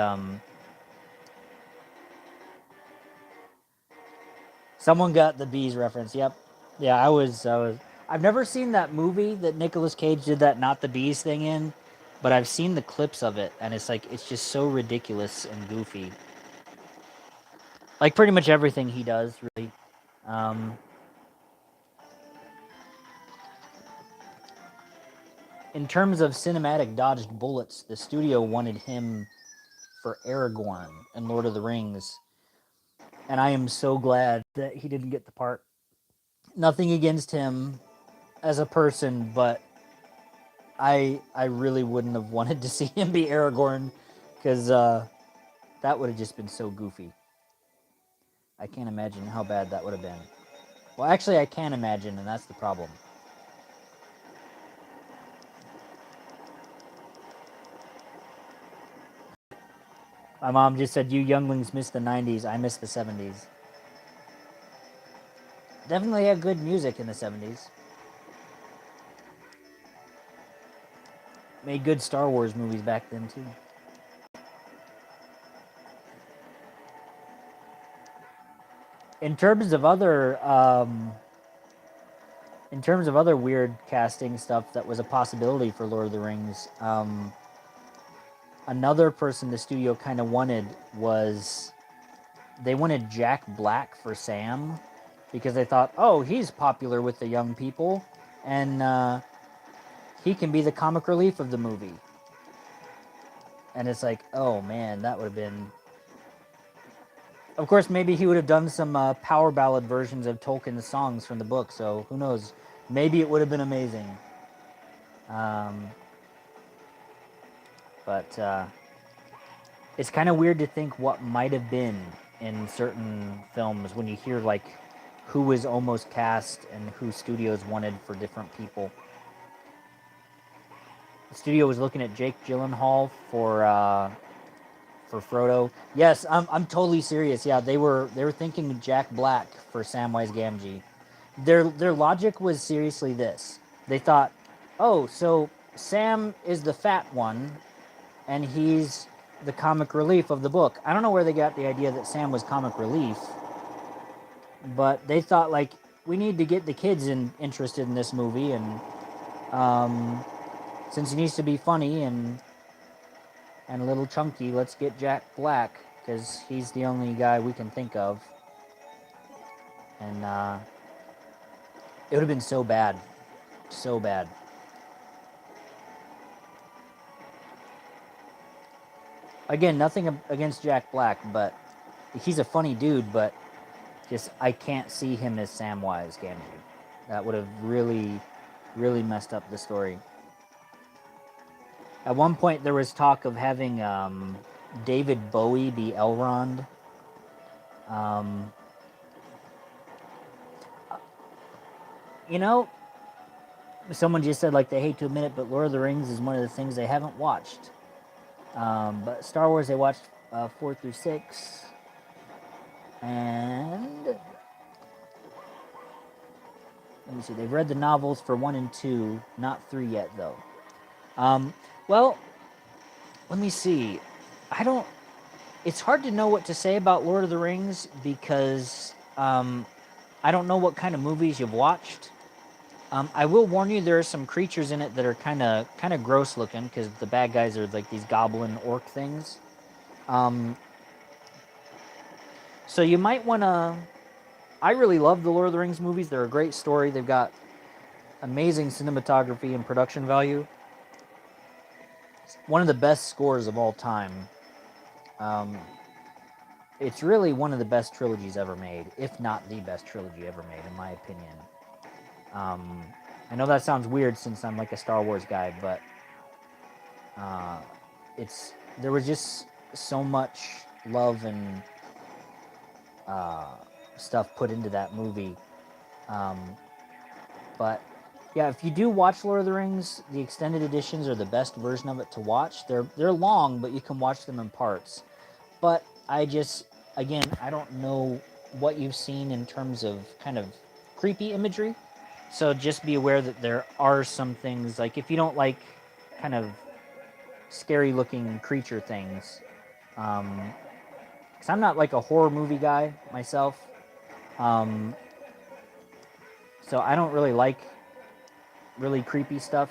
someone got the bees reference. Yep. Yeah, I was. I've never seen that movie that Nicolas Cage did that not the bees thing in, but I've seen the clips of it, and it's like it's just so ridiculous and goofy. Like pretty much everything he does, really. In terms of cinematic dodged bullets, the studio wanted him for Aragorn in Lord of the Rings, and I am so glad that he didn't get the part. Nothing against him as a person, but I really wouldn't have wanted to see him be Aragorn, because that would have just been so goofy. I can't imagine how bad that would have been. Well, actually, I can imagine, and that's the problem. My mom just said, "You younglings miss the '90s. I miss the '70s." Definitely had good music in the '70s. Made good Star Wars movies back then too. In terms of other In terms of other weird casting stuff that was a possibility for Lord of the Rings, another person the studio kind of wanted was they wanted Jack Black for Sam because they thought, oh, he's popular with the young people, and he can be the comic relief of the movie. And it's like, oh man, that would have been. Of course, maybe he would have done some power ballad versions of Tolkien's songs from the book, so who knows? Maybe it would have been amazing. But it's kind of weird to think what might have been in certain films when you hear like who was almost cast and who studios wanted for different people. The studio was looking at Jake Gyllenhaal for Frodo. Yes, I'm totally serious. Yeah, they were thinking Jack Black for Samwise Gamgee. Their logic was seriously this. They thought, oh, so Sam is the fat one, and he's the comic relief of the book. I don't know where they got the idea that Sam was comic relief, but they thought like we need to get the kids interested in this movie, and since he needs to be funny and a little chunky, let's get Jack Black because he's the only guy we can think of. And it would have been so bad, so bad. Again, nothing against Jack Black, but he's a funny dude, but just I can't see him as Samwise Gamgee. That would have really, really messed up the story. At one point, there was talk of having David Bowie be Elrond. You know, someone just said like they hate to admit it, but Lord of the Rings is one of the things they haven't watched. But Star Wars, they watched 4 through 6, and let me see. They've read the novels for 1 and 2, not 3 yet though. Well, let me see. I don't. It's hard to know what to say about Lord of the Rings because I don't know what kind of movies you've watched. I will warn you, there are some creatures in it that are kind of gross looking because the bad guys are like these goblin orc things. So you might want to. I really love the Lord of the Rings movies. They're a great story. They've got amazing cinematography and production value. One of the best scores of all time. It's really one of the best trilogies ever made, if not the best trilogy ever made, in my opinion. I know that sounds weird since I'm like a Star Wars guy, but there was just so much love and stuff put into that movie. But yeah, if you do watch Lord of the Rings, the extended editions are the best version of it to watch. They're long, but you can watch them in parts. But I don't know what you've seen in terms of kind of creepy imagery. So just be aware that there are some things, like if you don't like kind of scary looking creature things, because I'm not like a horror movie guy myself, so I don't really like really creepy stuff.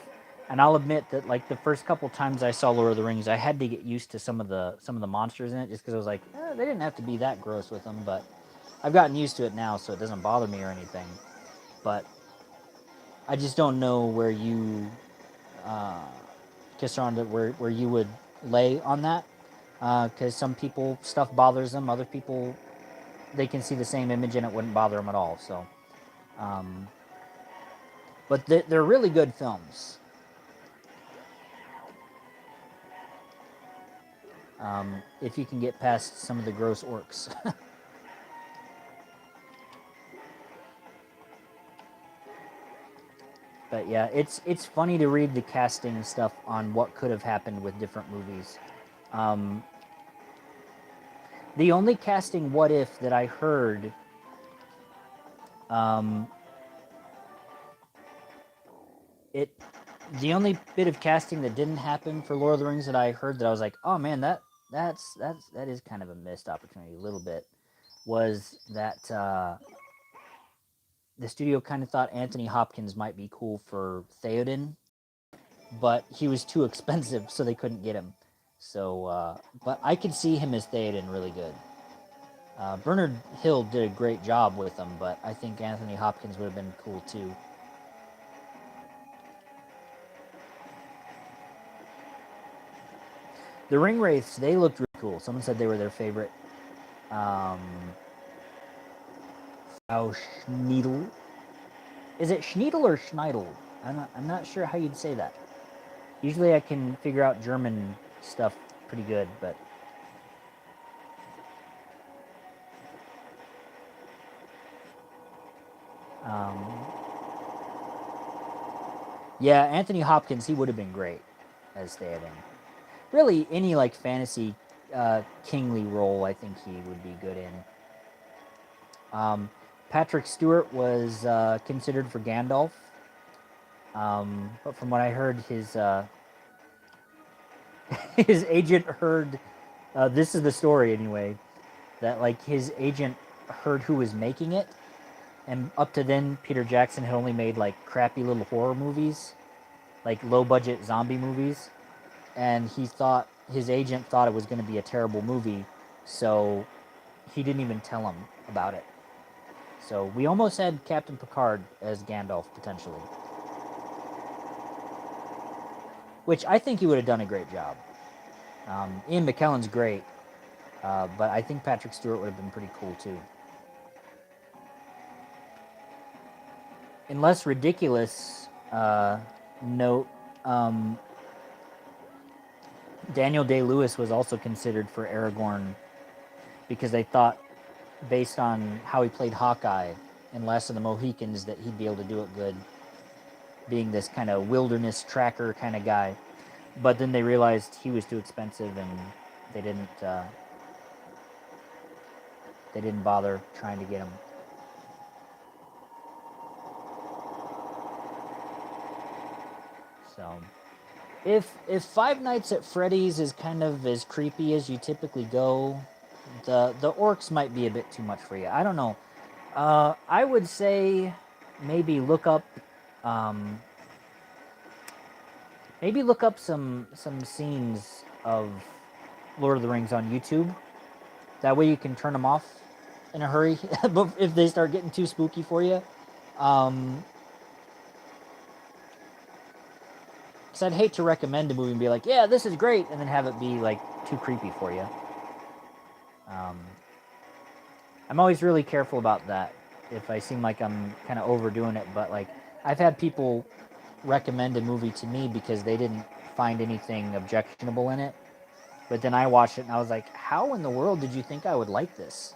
And I'll admit that like the first couple times I saw Lord of the Rings, I had to get used to some of the monsters in it, just because I was like, they didn't have to be that gross with them. But I've gotten used to it now, so it doesn't bother me or anything. But I just don't know where you, Kissaronda, where you would lay on that, because some people stuff bothers them, other people they can see the same image and it wouldn't bother them at all. So, but they're really good films. If you can get past some of the gross orcs. But yeah, it's funny to read the casting stuff on what could have happened with different movies. The only casting what if that I heard, the only bit of casting that didn't happen for Lord of the Rings that I heard that I was like, oh man, that is kind of a missed opportunity a little bit, was that the studio kind of thought Anthony Hopkins might be cool for Theoden, but he was too expensive, so they couldn't get him. So, but I could see him as Theoden really good. Bernard Hill did a great job with him, but I think Anthony Hopkins would have been cool too. The Ring Wraiths, they looked really cool. Someone said they were their favorite. Frau Schneidel. Is it Schneidel or Schneidel? I'm not sure how you'd say that. Usually I can figure out German stuff pretty good, but... yeah, Anthony Hopkins, he would have been great as Theoden. Really, any like fantasy kingly role, I think he would be good in. Patrick Stewart was considered for Gandalf, but from what I heard, his his agent heard. This is the story anyway. That like his agent heard who was making it, and up to then, Peter Jackson had only made like crappy little horror movies, like low budget zombie movies, and his agent thought it was going to be a terrible movie, so he didn't even tell him about it. So we almost had Captain Picard as Gandalf potentially, which I think he would have done a great job. Ian McKellen's great, but I think Patrick Stewart would have been pretty cool too. In less ridiculous note, Daniel Day-Lewis was also considered for Aragorn because they thought, based on how he played Hawkeye in Last of the Mohicans, that he'd be able to do it good, being this kind of wilderness tracker kind of guy. But then they realized he was too expensive, and they didn't bother trying to get him. So, if Five Nights at Freddy's is kind of as creepy as you typically go, the orcs might be a bit too much for you. I don't know. I would say maybe look up some scenes of Lord of the Rings on YouTube. That way you can turn them off in a hurry if they start getting too spooky for you. Because I'd hate to recommend a movie and be like, yeah, this is great, and then have it be like too creepy for you. I'm always really careful about that if I seem like I'm kind of overdoing it, but like I've had people recommend a movie to me because they didn't find anything objectionable in it, but then I watched it and I was like, how in the world did you think I would like this?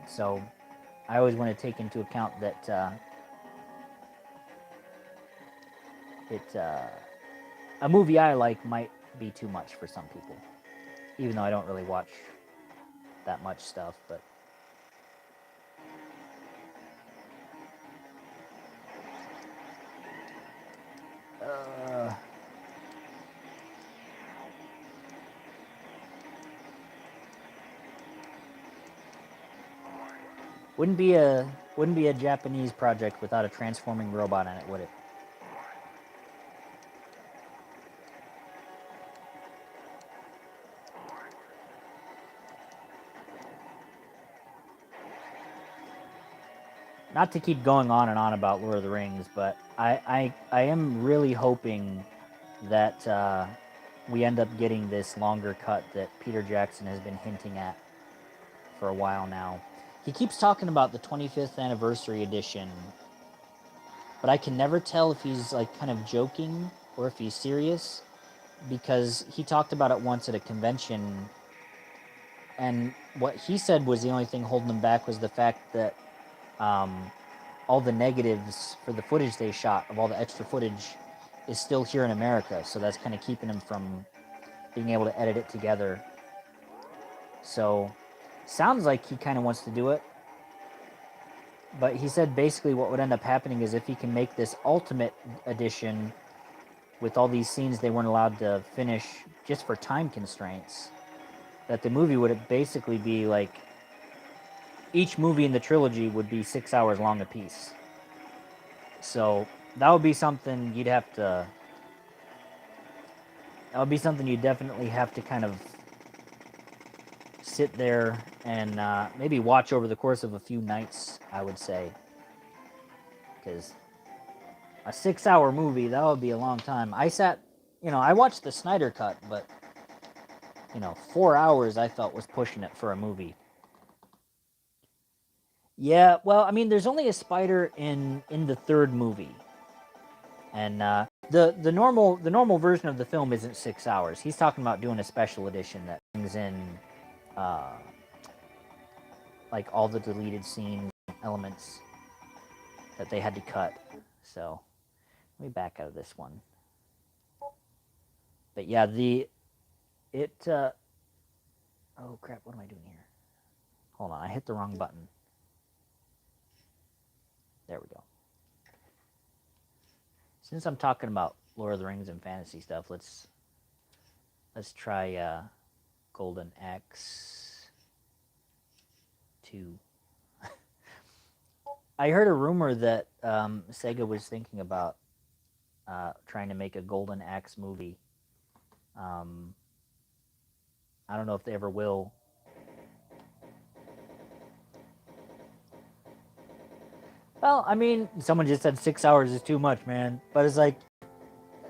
So I always want to take into account that a movie I like might be too much for some people, even though I don't really watch that much stuff, but wouldn't be a Japanese project without a transforming robot in it, would it? Not to keep going on and on about Lord of the Rings, but I am really hoping that we end up getting this longer cut that Peter Jackson has been hinting at for a while now. He keeps talking about the 25th anniversary edition, but I can never tell if he's like kind of joking or if he's serious, because he talked about it once at a convention, and what he said was the only thing holding him back was the fact that all the negatives for the footage they shot of all the extra footage is still here in America, so that's kind of keeping him from being able to edit it together. So, sounds like he kind of wants to do it, but he said basically what would end up happening is if he can make this ultimate edition with all these scenes they weren't allowed to finish just for time constraints, that the movie would basically be like each movie in the trilogy would be 6 hours long apiece. So that would be something you'd have to. That would be something you definitely have to kind of sit there and maybe watch over the course of a few nights, I would say. Because a 6 hour movie, that would be a long time. I watched the Snyder Cut, but, 4 hours I felt was pushing it for a movie. Yeah, well, I mean, there's only a spider in the third movie. And the normal version of the film isn't 6 hours. He's talking about doing a special edition that brings in like all the deleted scenes elements that they had to cut. So let me back out of this one. But yeah, oh crap, what am I doing here? Hold on, I hit the wrong button. There we go. Since I'm talking about Lord of the Rings and fantasy stuff, let's try Golden Axe 2. I heard a rumor that SEGA was thinking about trying to make a Golden Axe movie. I don't know if they ever will. Well, I mean, someone just said 6 hours is too much, man. But it's like,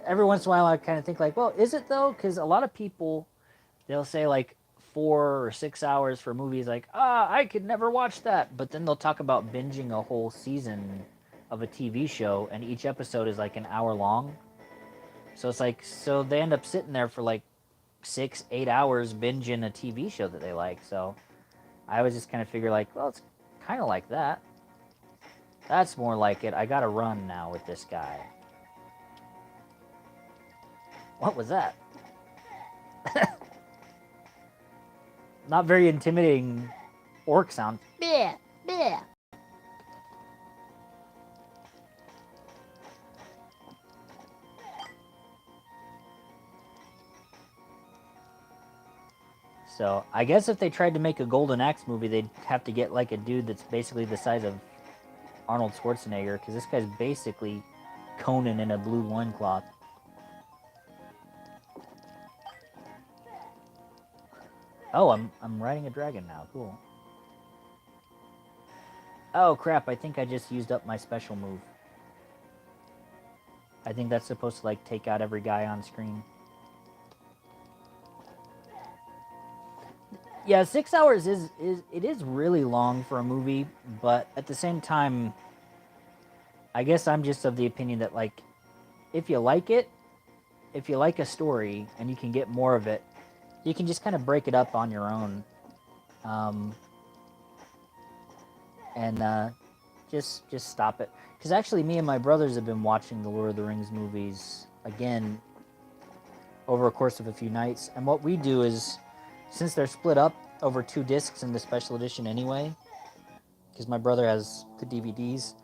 every once in a while I kind of think like, well, is it though? Because a lot of people, they'll say like 4 or 6 hours for movies, like, I could never watch that. But then they'll talk about binging a whole season of a TV show, and each episode is like an hour long. So it's like, so they end up sitting there for like 6-8 hours binging a TV show that they like. So I was just kind of figure like, well, it's kind of like that. That's more like it. I gotta run now with this guy. What was that? Not very intimidating orc sound. Bleh, bleh. So I guess if they tried to make a Golden Axe movie, they'd have to get like a dude that's basically the size of Arnold Schwarzenegger, because this guy's basically Conan in a blue loincloth. Oh, I'm riding a dragon now. Cool. Oh crap! I think I just used up my special move. I think that's supposed to like take out every guy on screen. Yeah, 6 hours is really long for a movie, but at the same time, I guess I'm just of the opinion that like, if you like it, if you like a story and you can get more of it, you can just kind of break it up on your own, and just stop it. Because actually, me and my brothers have been watching the Lord of the Rings movies again over a course of a few nights, and what we do is, since they're split up over 2 discs in the special edition anyway, because my brother has the DVDs,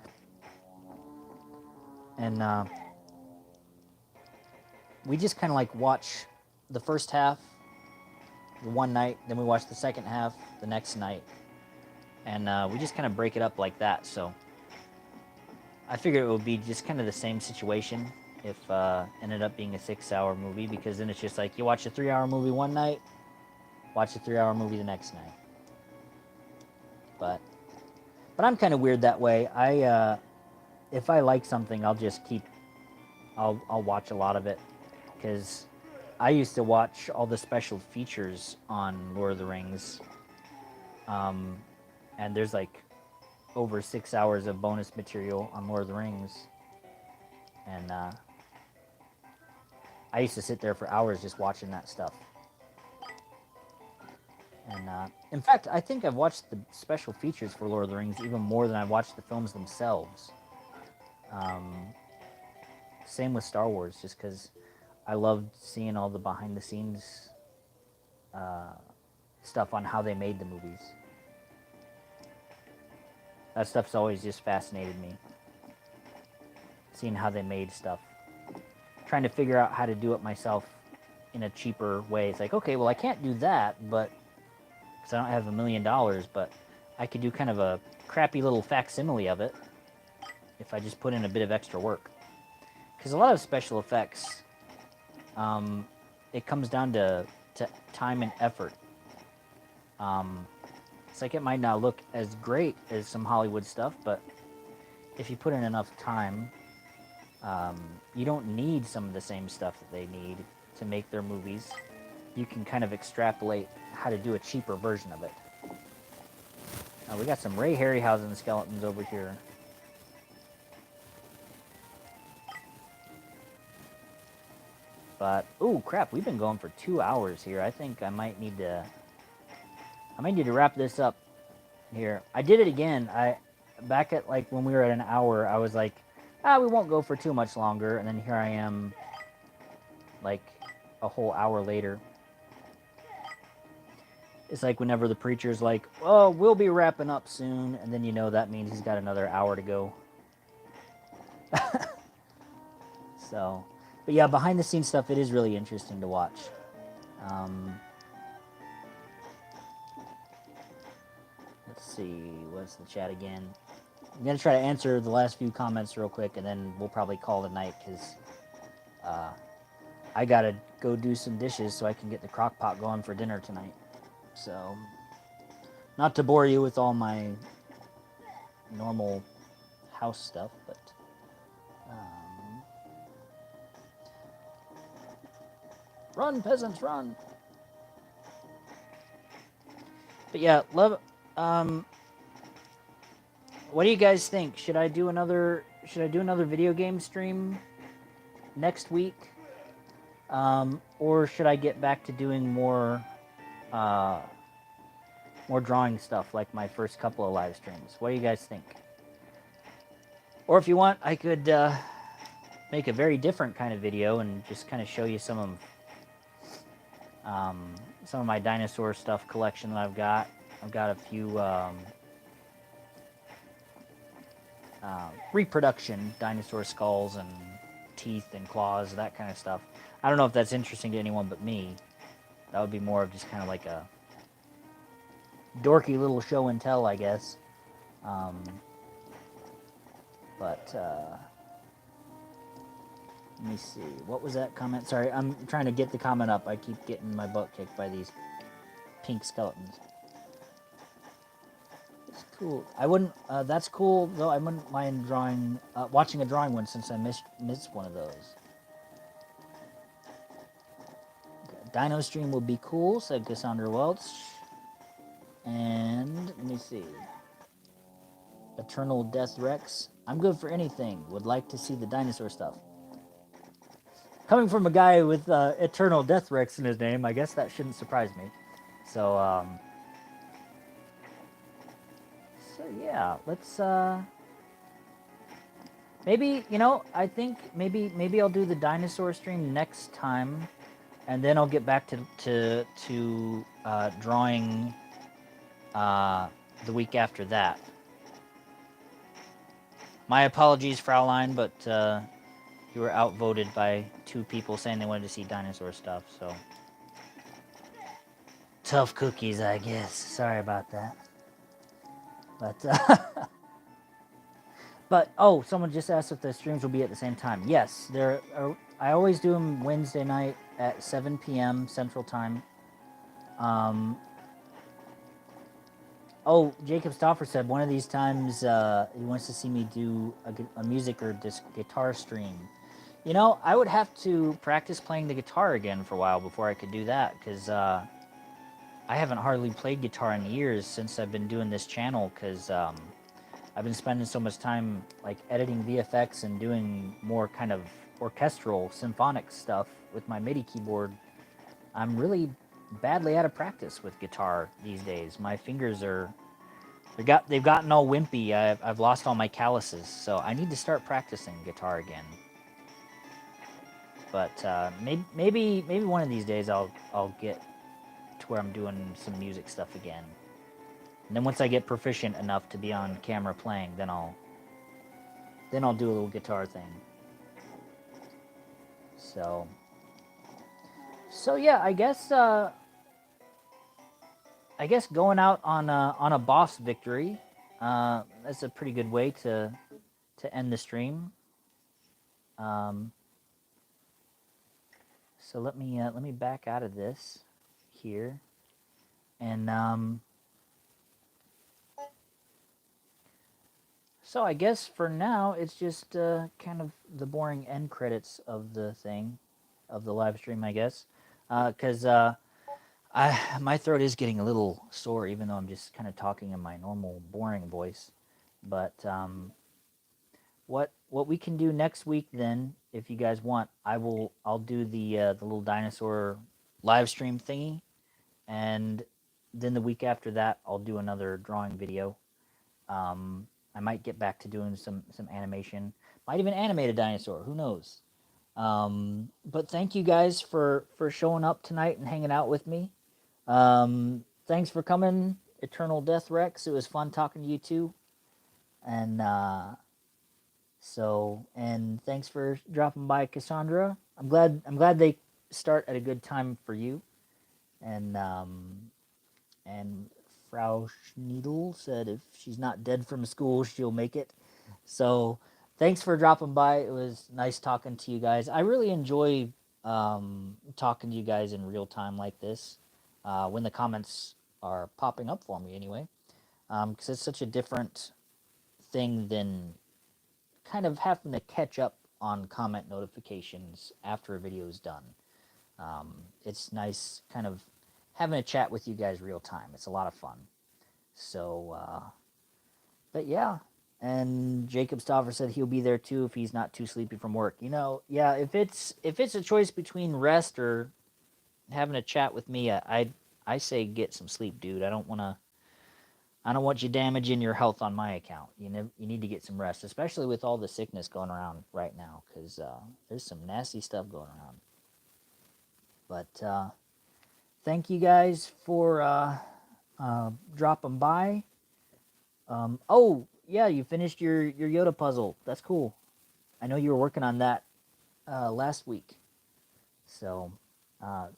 and we just kind of like watch the first half one night, then we watch the second half the next night, and we just kind of break it up like that. So I figured it would be just kind of the same situation if ended up being a 6 hour movie, because then it's just like you watch a 3 hour movie one night, watch a 3 hour movie the next night. But I'm kind of weird that way. If I like something, I'll just I'll watch a lot of it, because I used to watch all the special features on Lord of the Rings, and there's like over 6 hours of bonus material on Lord of the Rings, and I used to sit there for hours just watching that stuff. And in fact, I think I've watched the special features for Lord of the Rings even more than I've watched the films themselves. Same with Star Wars, just because I loved seeing all the behind-the-scenes stuff on how they made the movies. That stuff's always just fascinated me. Seeing how they made stuff. Trying to figure out how to do it myself in a cheaper way. It's like, okay, well, I can't do that, but because I don't have $1 million, but I could do kind of a crappy little facsimile of it if I just put in a bit of extra work. Because a lot of special effects, it comes down to time and effort. It's like it might not look as great as some Hollywood stuff, but if you put in enough time, you don't need some of the same stuff that they need to make their movies. You can kind of extrapolate how to do a cheaper version of it. We got some Ray Harryhausen skeletons over here. But, ooh, crap, we've been going for 2 hours here. I think I might need to wrap this up here. I did it again. Back at, like, when we were at an hour, I was like, we won't go for too much longer. And then here I am, like, a whole hour later. It's like whenever the preacher's like, oh, we'll be wrapping up soon. And then you know that means he's got another hour to go. So, but yeah, behind the scenes stuff, it is really interesting to watch. Let's see, what's the chat again? I'm going to try to answer the last few comments real quick, and then we'll probably call it a night, because I got to go do some dishes so I can get the crock pot going for dinner tonight. So, not to bore you with all my normal house stuff, but run, peasants, run! But yeah, love. What do you guys think? Should I do another video game stream next week, or should I get back to doing more drawing stuff like my first couple of live streams? What do you guys think? Or if you want, I could make a very different kind of video and just kind of show you some of my dinosaur stuff collection that I've got. I've got a few reproduction dinosaur skulls and teeth and claws, that kind of stuff. I don't know if that's interesting to anyone but me. That would be more of just kind of like a dorky little show and tell, I guess. But let me see. What was that comment? Sorry, I'm trying to get the comment up. I keep getting my butt kicked by these pink skeletons. It's cool. I wouldn't. That's cool though. I wouldn't mind watching a drawing one since I missed one of those. Dino stream would be cool, said Cassandra Welch. And let me see. Eternal Death Rex. I'm good for anything. Would like to see the dinosaur stuff. Coming from a guy with Eternal Death Rex in his name, I guess that shouldn't surprise me. So, yeah, let's, maybe, I think maybe I'll do the dinosaur stream next time, and then I'll get back to drawing the week after that. My apologies, Fraulein, but you were outvoted by 2 people saying they wanted to see dinosaur stuff, so tough cookies, I guess. Sorry about that. But but oh, someone just asked if the streams will be at the same time. Yes, I always do them Wednesday night at 7 p.m. Central Time. Oh, Jacob Stauffer said one of these times he wants to see me do a music or guitar stream. I would have to practice playing the guitar again for a while before I could do that, because I haven't hardly played guitar in years since I've been doing this channel, because I've been spending so much time like editing VFX and doing more kind of orchestral, symphonic stuff with my MIDI keyboard. I'm really badly out of practice with guitar these days. My fingers they've gotten all wimpy. I've lost all my calluses, so I need to start practicing guitar again. But maybe one of these days I'll get to where I'm doing some music stuff again. And then once I get proficient enough to be on camera playing, then I'll do a little guitar thing. So yeah, I guess I guess going out on a boss victory, that's a pretty good way to end the stream. Um, so let me back out of this here, and so I guess for now it's just kind of the boring end credits of the thing, of the live stream, I guess, because I my throat is getting a little sore, even though I'm just kind of talking in my normal boring voice. But what we can do next week then, if you guys want, I'll do the little dinosaur live stream thingy, and then the week after that I'll do another drawing video. I might get back to doing some animation. Might even animate a dinosaur. Who knows? But thank you guys for showing up tonight and hanging out with me. Thanks for coming, Eternal Death Rex. It was fun talking to you too. And and thanks for dropping by, Cassandra. I'm glad they start at a good time for you. And Frau Schneidel said if she's not dead from school, she'll make it. So thanks for dropping by. It was nice talking to you guys. I really enjoy talking to you guys in real time like this, when the comments are popping up for me anyway, because it's such a different thing than kind of having to catch up on comment notifications after a video is done. It's nice kind of having a chat with you guys real time. It's a lot of fun. So, but yeah. And Jacob Stauffer said he'll be there too if he's not too sleepy from work. Yeah. If it's a choice between rest or having a chat with me, I say get some sleep, dude. I don't want you damaging your health on my account. You need to get some rest, especially with all the sickness going around right now, because there's some nasty stuff going around. But thank you guys for dropping by. Oh yeah, you finished your Yoda puzzle. That's cool. I know you were working on that last week. So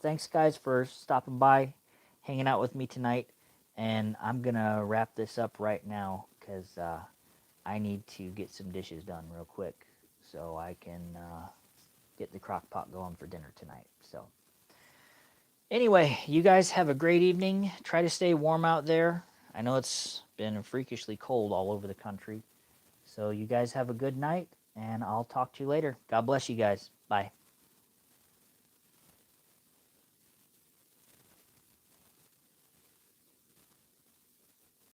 thanks guys for stopping by, hanging out with me tonight, and I'm gonna wrap this up right now because I need to get some dishes done real quick so I can get the crock pot going for dinner tonight. So anyway, you guys have a great evening. Try to stay warm out there. I know it's been freakishly cold all over the country. So you guys have a good night, and I'll talk to you later. God bless you guys. Bye.